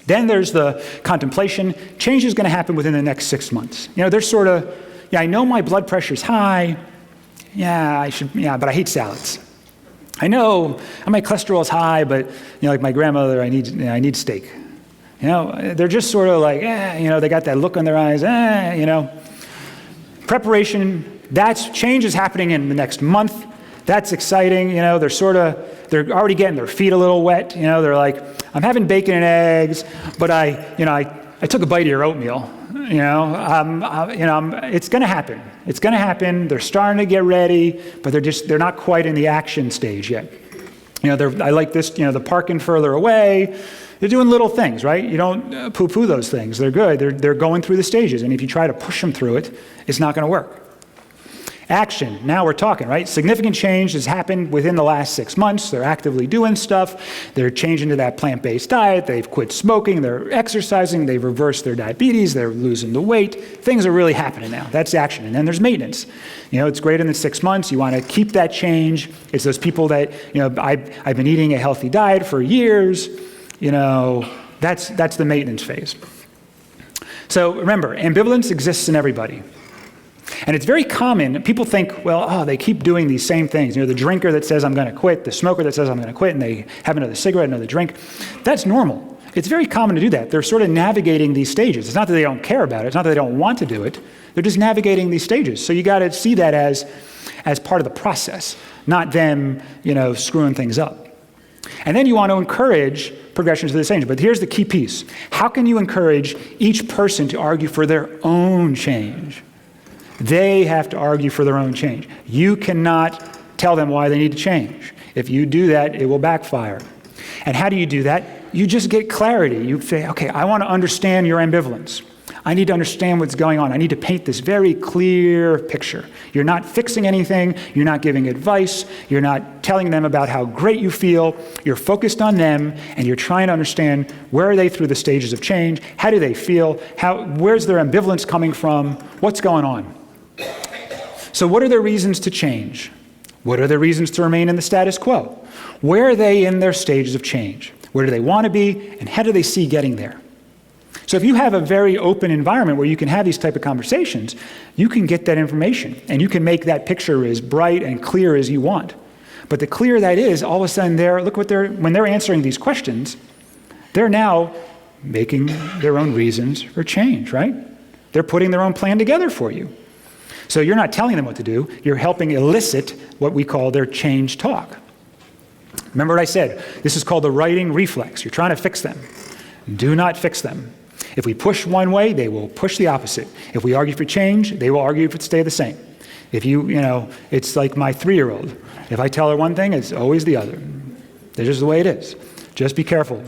Then there's the contemplation. Change is going to happen within the next 6 months. They're sort of, I know my blood pressure's high. But I hate salads. I know my cholesterol's high, but like my grandmother, I need steak. They're just sort of like, they got that look in their eyes, Preparation, change is happening in the next month. That's exciting, they're already getting their feet a little wet. They're like, I'm having bacon and eggs, but I took a bite of your oatmeal. It's going to happen. It's going to happen. They're starting to get ready, but they're not quite in the action stage yet. I like this, they're parking further away. They're doing little things, right? You don't poo-poo those things. They're good. They're going through the stages, and if you try to push them through it, it's not going to work. Action, now we're talking, right? Significant change has happened within the last 6 months. They're actively doing stuff. They're changing to that plant-based diet. They've quit smoking. They're exercising. They've reversed their diabetes. They're losing the weight. Things are really happening now. That's action. And then there's maintenance. It's greater than 6 months. You want to keep that change. It's those people that, I've been eating a healthy diet for years. That's the maintenance phase. So remember, ambivalence exists in everybody. And it's very common. People think, they keep doing these same things. The drinker that says, I'm going to quit, the smoker that says, I'm going to quit, and they have another cigarette, another drink. That's normal. It's very common to do that. They're sort of navigating these stages. It's not that they don't care about it. It's not that they don't want to do it. They're just navigating these stages. So you got to see that as part of the process, not them, screwing things up. And then you want to encourage progression to the stage. But here's the key piece. How can you encourage each person to argue for their own change? They have to argue for their own change. You cannot tell them why they need to change. If you do that, it will backfire. And how do you do that? You just get clarity. You say, okay, I want to understand your ambivalence. I need to understand what's going on. I need to paint this very clear picture. You're not fixing anything. You're not giving advice. You're not telling them about how great you feel. You're focused on them, and you're trying to understand where are they through the stages of change? How do they feel? Where's their ambivalence coming from? What's going on? So what are their reasons to change? What are their reasons to remain in the status quo? Where are they in their stages of change? Where do they want to be, and how do they see getting there? So if you have a very open environment where you can have these type of conversations, you can get that information, and you can make that picture as bright and clear as you want. But the clearer that is, all of a sudden, when they're answering these questions, they're now making their own reasons for change, right? They're putting their own plan together for you. So you're not telling them what to do, you're helping elicit what we call their change talk. Remember what I said, this is called the righting reflex. You're trying to fix them. Do not fix them. If we push one way, they will push the opposite. If we argue for change, they will argue for it to stay the same. If it's like my 3-year-old. If I tell her one thing, it's always the other. That's just the way it is. Just be careful.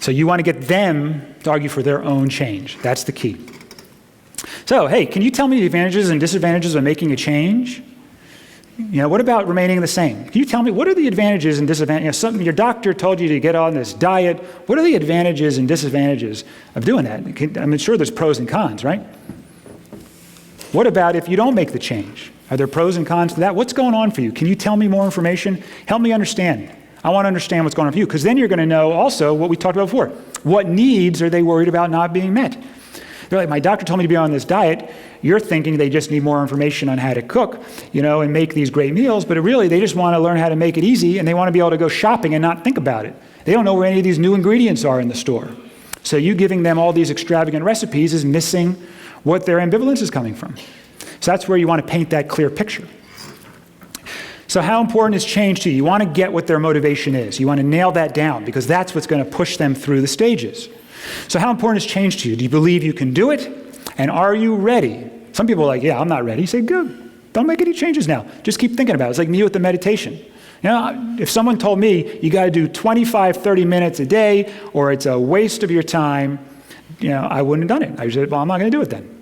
So you want to get them to argue for their own change. That's the key. So, hey, can you tell me the advantages and disadvantages of making a change? What about remaining the same? Can you tell me what are the advantages and disadvantages? Your doctor told you to get on this diet. What are the advantages and disadvantages of doing that? I'm sure there's pros and cons, right? What about if you don't make the change? Are there pros and cons to that? What's going on for you? Can you tell me more information? Help me understand. I want to understand what's going on for you, because then you're going to know also what we talked about before. What needs are they worried about not being met? They're like, my doctor told me to be on this diet. You're thinking they just need more information on how to cook, and make these great meals, but really they just want to learn how to make it easy, and they want to be able to go shopping and not think about it. They don't know where any of these new ingredients are in the store. So you giving them all these extravagant recipes is missing what their ambivalence is coming from. So that's where you want to paint that clear picture. So how important is change to you? You want to get what their motivation is. You want to nail that down, because that's what's going to push them through the stages. So how important is change to you? Do you believe you can do it? And are you ready? Some people are like, yeah, I'm not ready. You say, good. Don't make any changes now. Just keep thinking about it. It's like me with the meditation. If someone told me you got to do 25, 30 minutes a day, or it's a waste of your time, I wouldn't have done it. I said, well, I'm not going to do it then.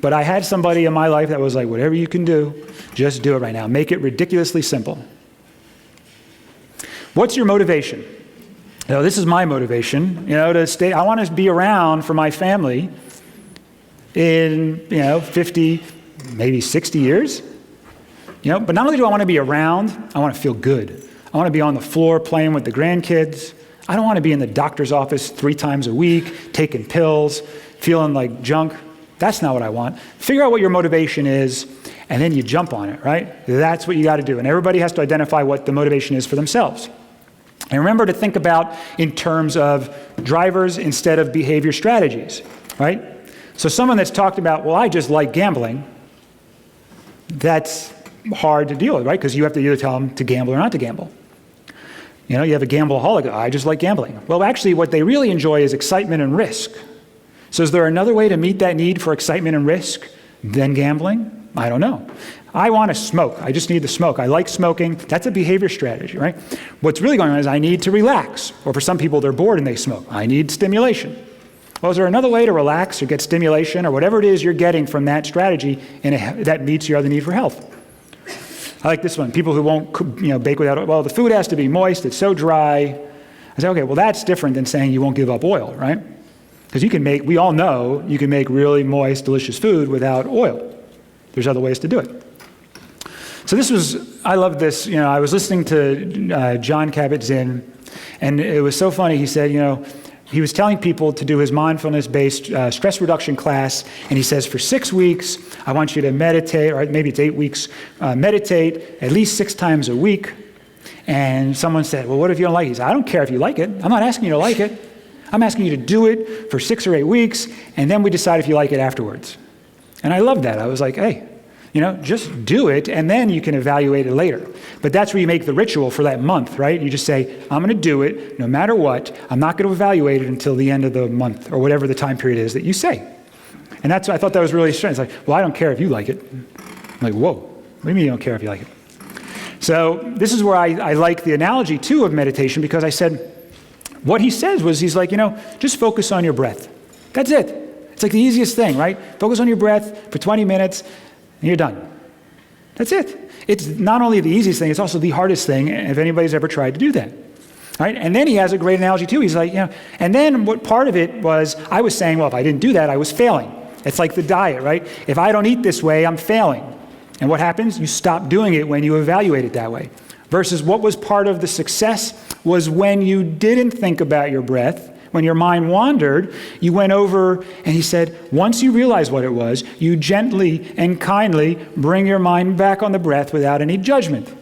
But I had somebody in my life that was like, whatever you can do, just do it right now. Make it ridiculously simple. What's your motivation? This is my motivation, to stay. I want to be around for my family in, 50, maybe 60 years. But not only do I want to be around, I want to feel good. I want to be on the floor playing with the grandkids. I don't want to be in the doctor's office 3 times a week, taking pills, feeling like junk. That's not what I want. Figure out what your motivation is, and then you jump on it, right? That's what you got to do. And everybody has to identify what the motivation is for themselves. And remember to think about in terms of drivers instead of behavior strategies, right? So someone that's talked about, well, I just like gambling, that's hard to deal with, right? Because you have to either tell them to gamble or not to gamble. You have a gambleaholic, I just like gambling. Well, actually, what they really enjoy is excitement and risk. So is there another way to meet that need for excitement and risk than gambling? I don't know. I want to smoke. I just need the smoke. I like smoking. That's a behavior strategy, right? What's really going on is I need to relax. Or for some people, they're bored and they smoke. I need stimulation. Well, is there another way to relax or get stimulation or whatever it is you're getting from that strategy that meets your other need for health? I like this one. People who won't bake without oil. Well, the food has to be moist. It's so dry. I say, okay, well, that's different than saying you won't give up oil, right? Because we all know you can make really moist, delicious food without oil. There's other ways to do it. So I love this. I was listening to John Kabat-Zinn, and it was so funny. He said, he was telling people to do his mindfulness-based stress reduction class, and he says, for 6 weeks, I want you to meditate, or maybe it's 8 weeks, meditate at least 6 times a week. And someone said, well, what if you don't like it? He said, I don't care if you like it. I'm not asking you to like it. I'm asking you to do it for 6 or 8 weeks, and then we decide if you like it afterwards. And I love that. I was like, hey, just do it, and then you can evaluate it later. But that's where you make the ritual for that month, right? You just say, I'm going to do it no matter what. I'm not going to evaluate it until the end of the month, or whatever the time period is that you say. And I thought that was really strange. It's like, well, I don't care if you like it. I'm like, whoa, what do you mean you don't care if you like it? So this is where I like the analogy, too, of meditation, because I said, what he says was, he's like, just focus on your breath. That's it. It's like the easiest thing, right? Focus on your breath for 20 minutes, and you're done. That's it. It's not only the easiest thing, it's also the hardest thing, if anybody's ever tried to do that. Right? And then he has a great analogy too. He's like, and then what part of it was, I was saying, well, if I didn't do that, I was failing. It's like the diet, right? If I don't eat this way, I'm failing. And what happens? You stop doing it when you evaluate it that way. Versus what was part of the success was when you didn't think about your breath, when your mind wandered, you went over, and he said, once you realize what it was, you gently and kindly bring your mind back on the breath without any judgment.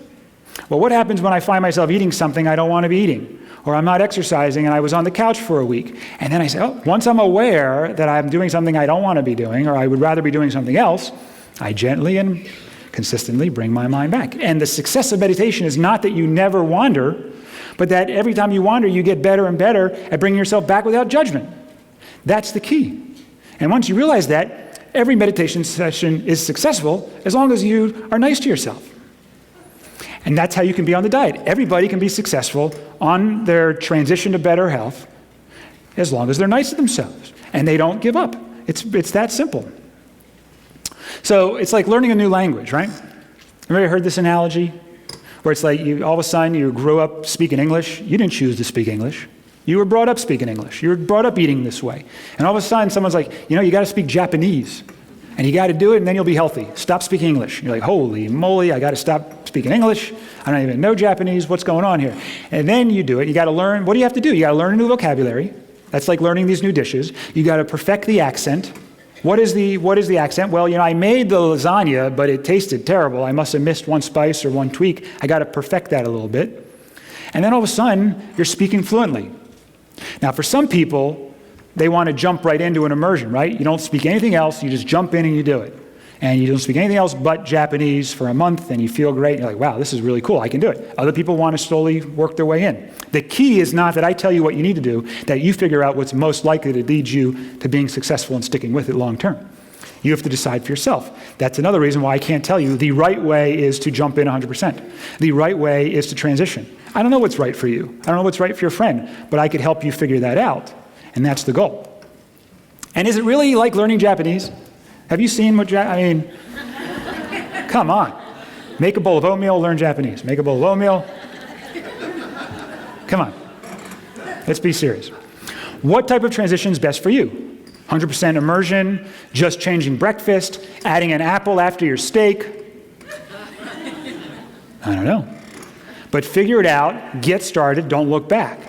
Well, what happens when I find myself eating something I don't want to be eating? Or I'm not exercising and I was on the couch for a week. And then I say, once I'm aware that I'm doing something I don't want to be doing, or I would rather be doing something else, I gently and consistently bring my mind back. And the success of meditation is not that you never wander, but that every time you wander, you get better and better at bringing yourself back without judgment. That's the key. And once you realize that, every meditation session is successful as long as you are nice to yourself. And that's how you can be on the diet. Everybody can be successful on their transition to better health as long as they're nice to themselves and they don't give up. It's that simple. So it's like learning a new language, right? Everybody heard this analogy? Where it's like all of a sudden you grew up speaking English. You didn't choose to speak English. You were brought up speaking English. You were brought up eating this way. And all of a sudden someone's like, you got to speak Japanese. And you got to do it, and then you'll be healthy. Stop speaking English. You're like, holy moly, I got to stop speaking English. I don't even know Japanese. What's going on here? And then you do it. You got to learn. What do you have to do? You got to learn a new vocabulary. That's like learning these new dishes. You got to perfect the accent. What is the accent? Well, I made the lasagna, but it tasted terrible. I must have missed one spice or one tweak. I got to perfect that a little bit. And then all of a sudden, you're speaking fluently. Now, for some people, they want to jump right into an immersion, right? You don't speak anything else, you just jump in and you do it. And you don't speak anything else but Japanese for a month, and you feel great, and you're like, wow, this is really cool, I can do it. Other people want to slowly work their way in. The key is not that I tell you what you need to do, that you figure out what's most likely to lead you to being successful and sticking with it long term. You have to decide for yourself. That's another reason why I can't tell you the right way is to jump in 100%. The right way is to transition. I don't know what's right for you. I don't know what's right for your friend, but I could help you figure that out. And that's the goal. And is it really like learning Japanese? Have you seen come on. Make a bowl of oatmeal, learn Japanese. Make a bowl of oatmeal. Come on. Let's be serious. What type of transition is best for you? 100% immersion, just changing breakfast, adding an apple after your steak? I don't know. But figure it out, get started, don't look back.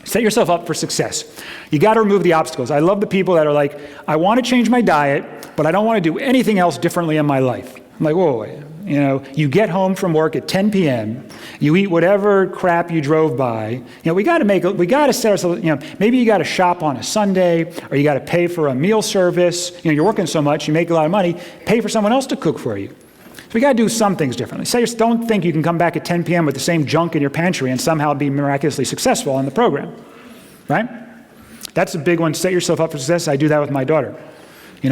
Set yourself up for success. You got to remove the obstacles. I love the people that are like, I want to change my diet, but I don't want to do anything else differently in my life. I'm like, whoa, wait. You get home from work at 10 p.m., you eat whatever crap you drove by. We got to set ourselves, maybe you got to shop on a Sunday, or you got to pay for a meal service. You're working so much, you make a lot of money, pay for someone else to cook for you. So we got to do some things differently. Don't think you can come back at 10 p.m. with the same junk in your pantry and somehow be miraculously successful on the program, right? That's a big one. Set yourself up for success. I do that with my daughter. You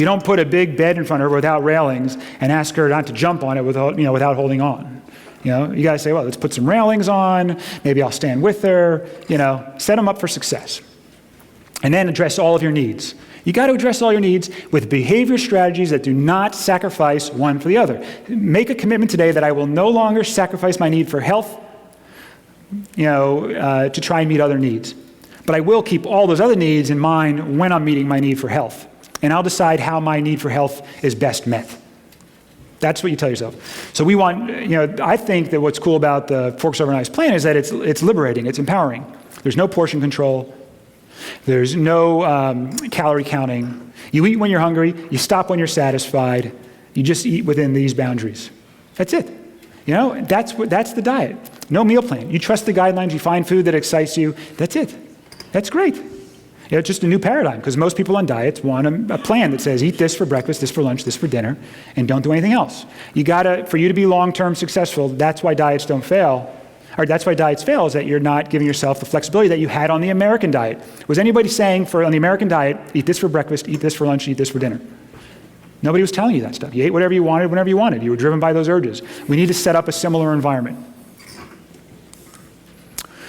don't put a big bed in front of her without railings and ask her not to jump on it without holding on. You got to say, well, let's put some railings on. Maybe I'll stand with her. Set them up for success. And then address all of your needs. You got to address all your needs with behavior strategies that do not sacrifice one for the other. Make a commitment today that I will no longer sacrifice my need for health, to try and meet other needs. But I will keep all those other needs in mind when I'm meeting my need for health. And I'll decide how my need for health is best met. That's what you tell yourself. So we want, I think that what's cool about the Forks Over Knives plan is that it's liberating, it's empowering. There's no portion control. There's no calorie counting. You eat when you're hungry. You stop when you're satisfied. You just eat within these boundaries. That's it. That's the diet. No meal plan. You trust the guidelines. You find food that excites you. That's it. That's great. It's just a new paradigm, because most people on diets want a plan that says eat this for breakfast, this for lunch, this for dinner, and don't do anything else. For you to be long-term successful, that's why diets don't fail. Or that's why diets fail, is that you're not giving yourself the flexibility that you had on the American diet. Was anybody saying on the American diet, eat this for breakfast, eat this for lunch, eat this for dinner? Nobody was telling you that stuff. You ate whatever you wanted, whenever you wanted. You were driven by those urges. We need to set up a similar environment.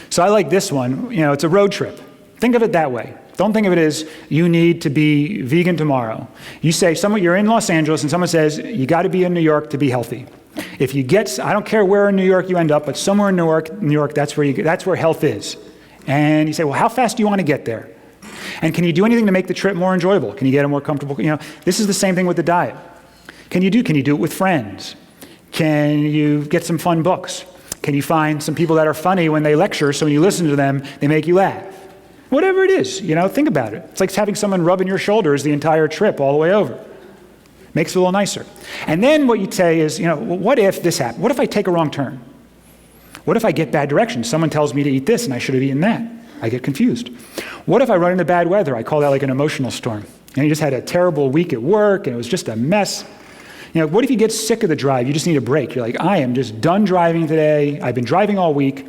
So I like this one. It's a road trip. Think of it that way. Don't think of it as you need to be vegan tomorrow. You say, you're in Los Angeles and someone says, you got to be in New York to be healthy. If you get, I don't care where in New York you end up, but somewhere in New York, that's where health is. And you say, well, how fast do you want to get there? And can you do anything to make the trip more enjoyable? Can you get it more comfortable? This is the same thing with the diet. Can you do it with friends? Can you get some fun books? Can you find some people that are funny when they lecture, so when you listen to them, they make you laugh? Whatever it is, think about it. It's like having someone rubbing your shoulders the entire trip all the way over. Makes it a little nicer. And then what you say is, what if this happens? What if I take a wrong turn? What if I get bad directions? Someone tells me to eat this and I should have eaten that. I get confused. What if I run into bad weather? I call that like an emotional storm. You just had a terrible week at work and it was just a mess. What if you get sick of the drive? You just need a break. You're like, I am just done driving today. I've been driving all week.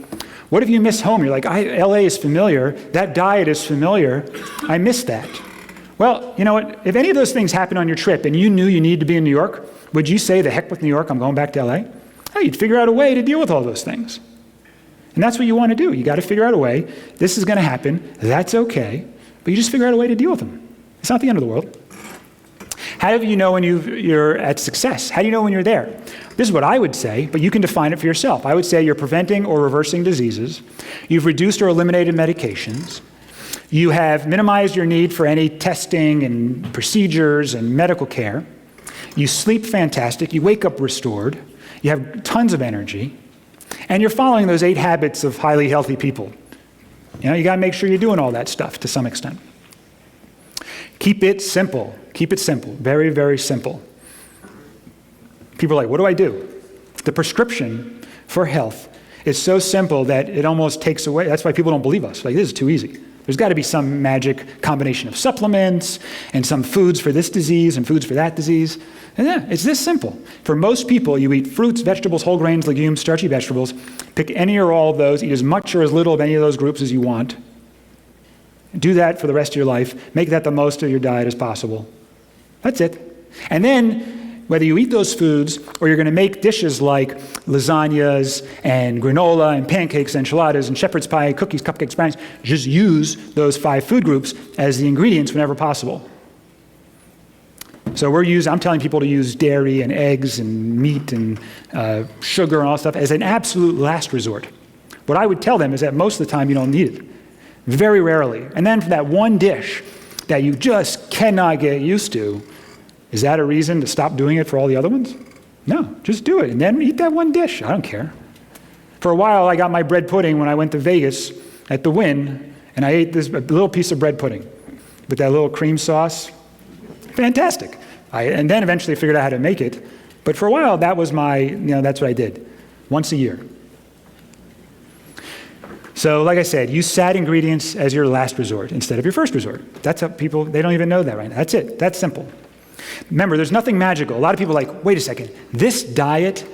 What if you miss home? You're like, LA is familiar. That diet is familiar. I miss that. Well, you know what? If any of those things happen on your trip and you knew you needed to be in New York, would you say, the heck with New York, I'm going back to LA? Oh, you'd figure out a way to deal with all those things. And that's what you want to do. You got to figure out a way. This is going to happen. That's okay. But you just figure out a way to deal with them. It's not the end of the world. How do you know when you're at success? How do you know when you're there? This is what I would say, but you can define it for yourself. I would say you're preventing or reversing diseases. You've reduced or eliminated medications. You have minimized your need for any testing and procedures and medical care. You sleep fantastic. You wake up restored. You have tons of energy. And you're following those 8 habits of highly healthy people. You got to make sure you're doing all that stuff to some extent. Keep it simple. Keep it simple. Very, very simple. People are like, what do I do? The prescription for health is so simple that it almost takes away. That's why people don't believe us. Like, this is too easy. There's got to be some magic combination of supplements and some foods for this disease and foods for that disease. And yeah, it's this simple. For most people, you eat fruits, vegetables, whole grains, legumes, starchy vegetables. Pick any or all of those. Eat as much or as little of any of those groups as you want. Do that for the rest of your life. Make that the most of your diet as possible. That's it. And then, whether you eat those foods or you're going to make dishes like lasagnas and granola and pancakes, enchiladas and shepherd's pie, cookies, cupcakes, brownies, just use those 5 food groups as the ingredients whenever possible. So I'm telling people to use dairy and eggs and meat and sugar and all that stuff as an absolute last resort. What I would tell them is that most of the time you don't need it. Very rarely. And then for that one dish that you just cannot get used to, is that a reason to stop doing it for all the other ones? No, just do it and then eat that one dish. I don't care. For a while, I got my bread pudding when I went to Vegas at the Wynn, and I ate this little piece of bread pudding with that little cream sauce. Fantastic. And then eventually figured out how to make it. But for a while, that was that's what I did. Once a year. So like I said, use sad ingredients as your last resort instead of your first resort. That's how people, they don't even know that right now. That's it. That's simple. Remember, there's nothing magical. A lot of people are like, wait a second, this diet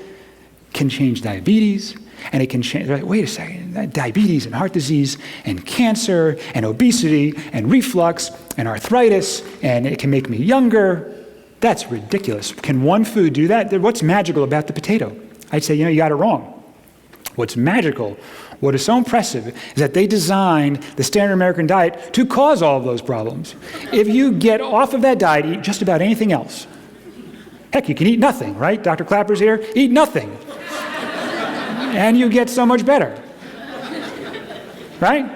can change diabetes, and it can change, like, wait a second, diabetes and heart disease and cancer and obesity and reflux and arthritis, and it can make me younger. That's ridiculous. Can one food do that? What's magical about the potato? I'd say, you got it wrong. What's magical, what is so impressive, is that they designed the standard American diet to cause all of those problems. If you get off of that diet, eat just about anything else. Heck, you can eat nothing, right? Dr. Clapper's here, eat nothing. And you get so much better. Right?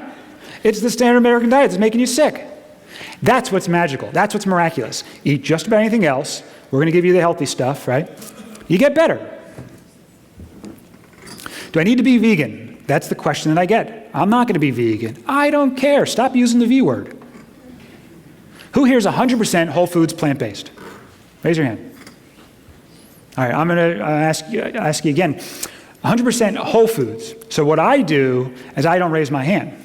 It's the standard American diet that's making you sick. That's what's magical. That's what's miraculous. Eat just about anything else. We're going to give you the healthy stuff, right? You get better. Do I need to be vegan? That's the question that I get. I'm not going to be vegan. I don't care. Stop using the V word. Who here is 100% whole foods plant-based? Raise your hand. All right, I'm going to ask you again. 100% whole foods. So what I do is I don't raise my hand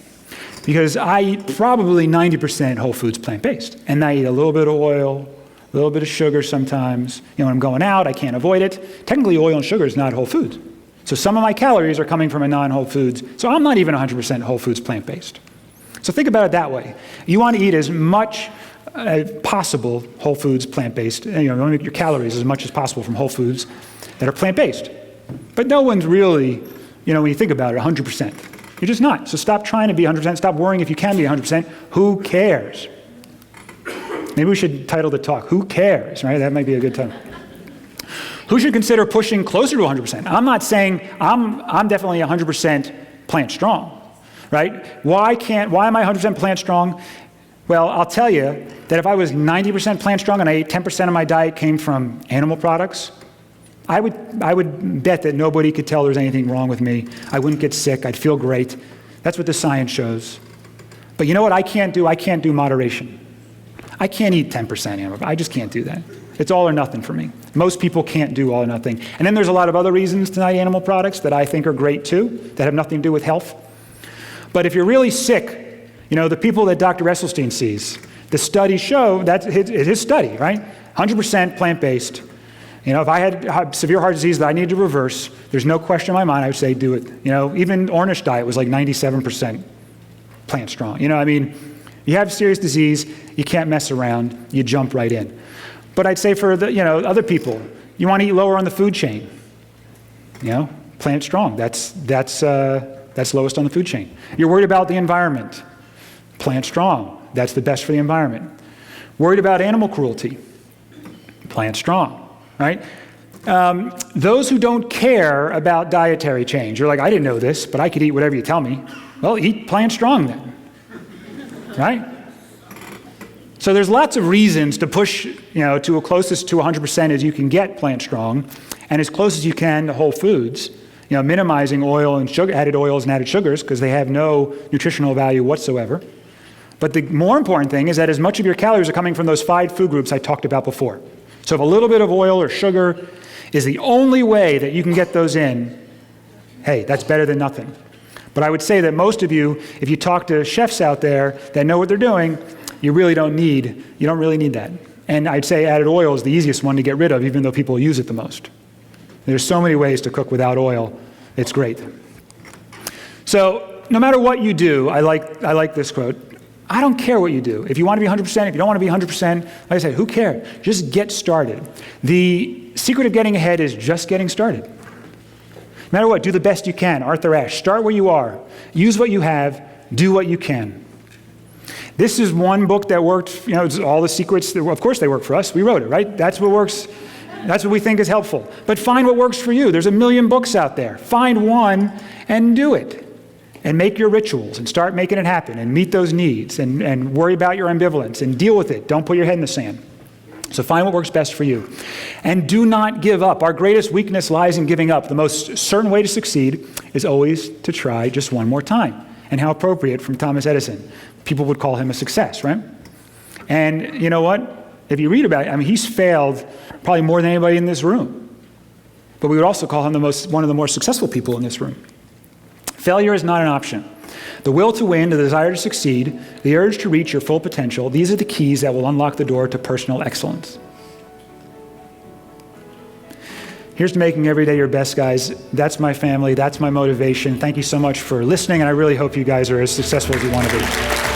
because I eat probably 90% whole foods plant-based. And I eat a little bit of oil, a little bit of sugar sometimes. When I'm going out, I can't avoid it. Technically, oil and sugar is not whole foods. So some of my calories are coming from a non-whole foods. So I'm not even 100% whole foods plant-based. So think about it that way. You want to eat as much as possible whole foods plant-based. You want to make your calories as much as possible from whole foods that are plant-based. But no one's really, when you think about it, 100%. You're just not. So stop trying to be 100%. Stop worrying if you can be 100%. Who cares? Maybe we should title the talk, Who Cares, right? That might be a good title. Who should consider pushing closer to 100%? I'm not saying I'm definitely 100% plant strong, right? Why am I 100% plant strong? Well, I'll tell you that if I was 90% plant strong and I ate 10% of my diet came from animal products, I would bet that nobody could tell there's anything wrong with me. I wouldn't get sick. I'd feel great. That's what the science shows. But you know what I can't do? I can't do moderation. I can't eat 10% animal. I just can't do that. It's all or nothing for me. Most people can't do all or nothing. And then there's a lot of other reasons to not eat animal products that I think are great too, that have nothing to do with health. But if you're really sick, the people that Dr. Esselstyn sees, the studies show, that's his study, right? 100% plant-based. If I had severe heart disease that I needed to reverse, there's no question in my mind I would say do it. Even Ornish diet was like 97% plant strong. You have serious disease, you can't mess around, you jump right in. But I'd say for the other people, you want to eat lower on the food chain. Plant strong. That's lowest on the food chain. You're worried about the environment. Plant strong. That's the best for the environment. Worried about animal cruelty. Plant strong. Right? Those who don't care about dietary change, you're like, I didn't know this, but I could eat whatever you tell me. Well, eat plant strong then. Right? So there's lots of reasons to push, to closest to 100% as you can get plant strong, and as close as you can to whole foods, minimizing oil and sugar, added oils and added sugars, because they have no nutritional value whatsoever. But the more important thing is that as much of your calories are coming from those 5 food groups I talked about before. So if a little bit of oil or sugar is the only way that you can get those in, hey, that's better than nothing. But I would say that most of you, if you talk to chefs out there that know what they're doing, you don't really need that. And I'd say added oil is the easiest one to get rid of, even though people use it the most. There's so many ways to cook without oil. It's great. So no matter what you do, I like this quote. I don't care what you do. If you want to be 100%, if you don't want to be 100%, like I said, who cares? Just get started. The secret of getting ahead is just getting started. No matter what, do the best you can. Arthur Ashe, start where you are. Use what you have. Do what you can. This is one book that worked, it's all the secrets. Of course they work for us. We wrote it, right? That's what works. That's what we think is helpful. But find what works for you. There's a million books out there. Find one and do it. And make your rituals and start making it happen and meet those needs and worry about your ambivalence and deal with it. Don't put your head in the sand. So find what works best for you. And do not give up. Our greatest weakness lies in giving up. The most certain way to succeed is always to try just one more time. And how appropriate from Thomas Edison. People would call him a success, right? And you know what? If you read about it, he's failed probably more than anybody in this room. But we would also call him one of the more successful people in this room. Failure is not an option. The will to win, the desire to succeed, the urge to reach your full potential, these are the keys that will unlock the door to personal excellence. Here's to making every day your best, guys. That's my family. That's my motivation. Thank you so much for listening, and I really hope you guys are as successful as you want to be.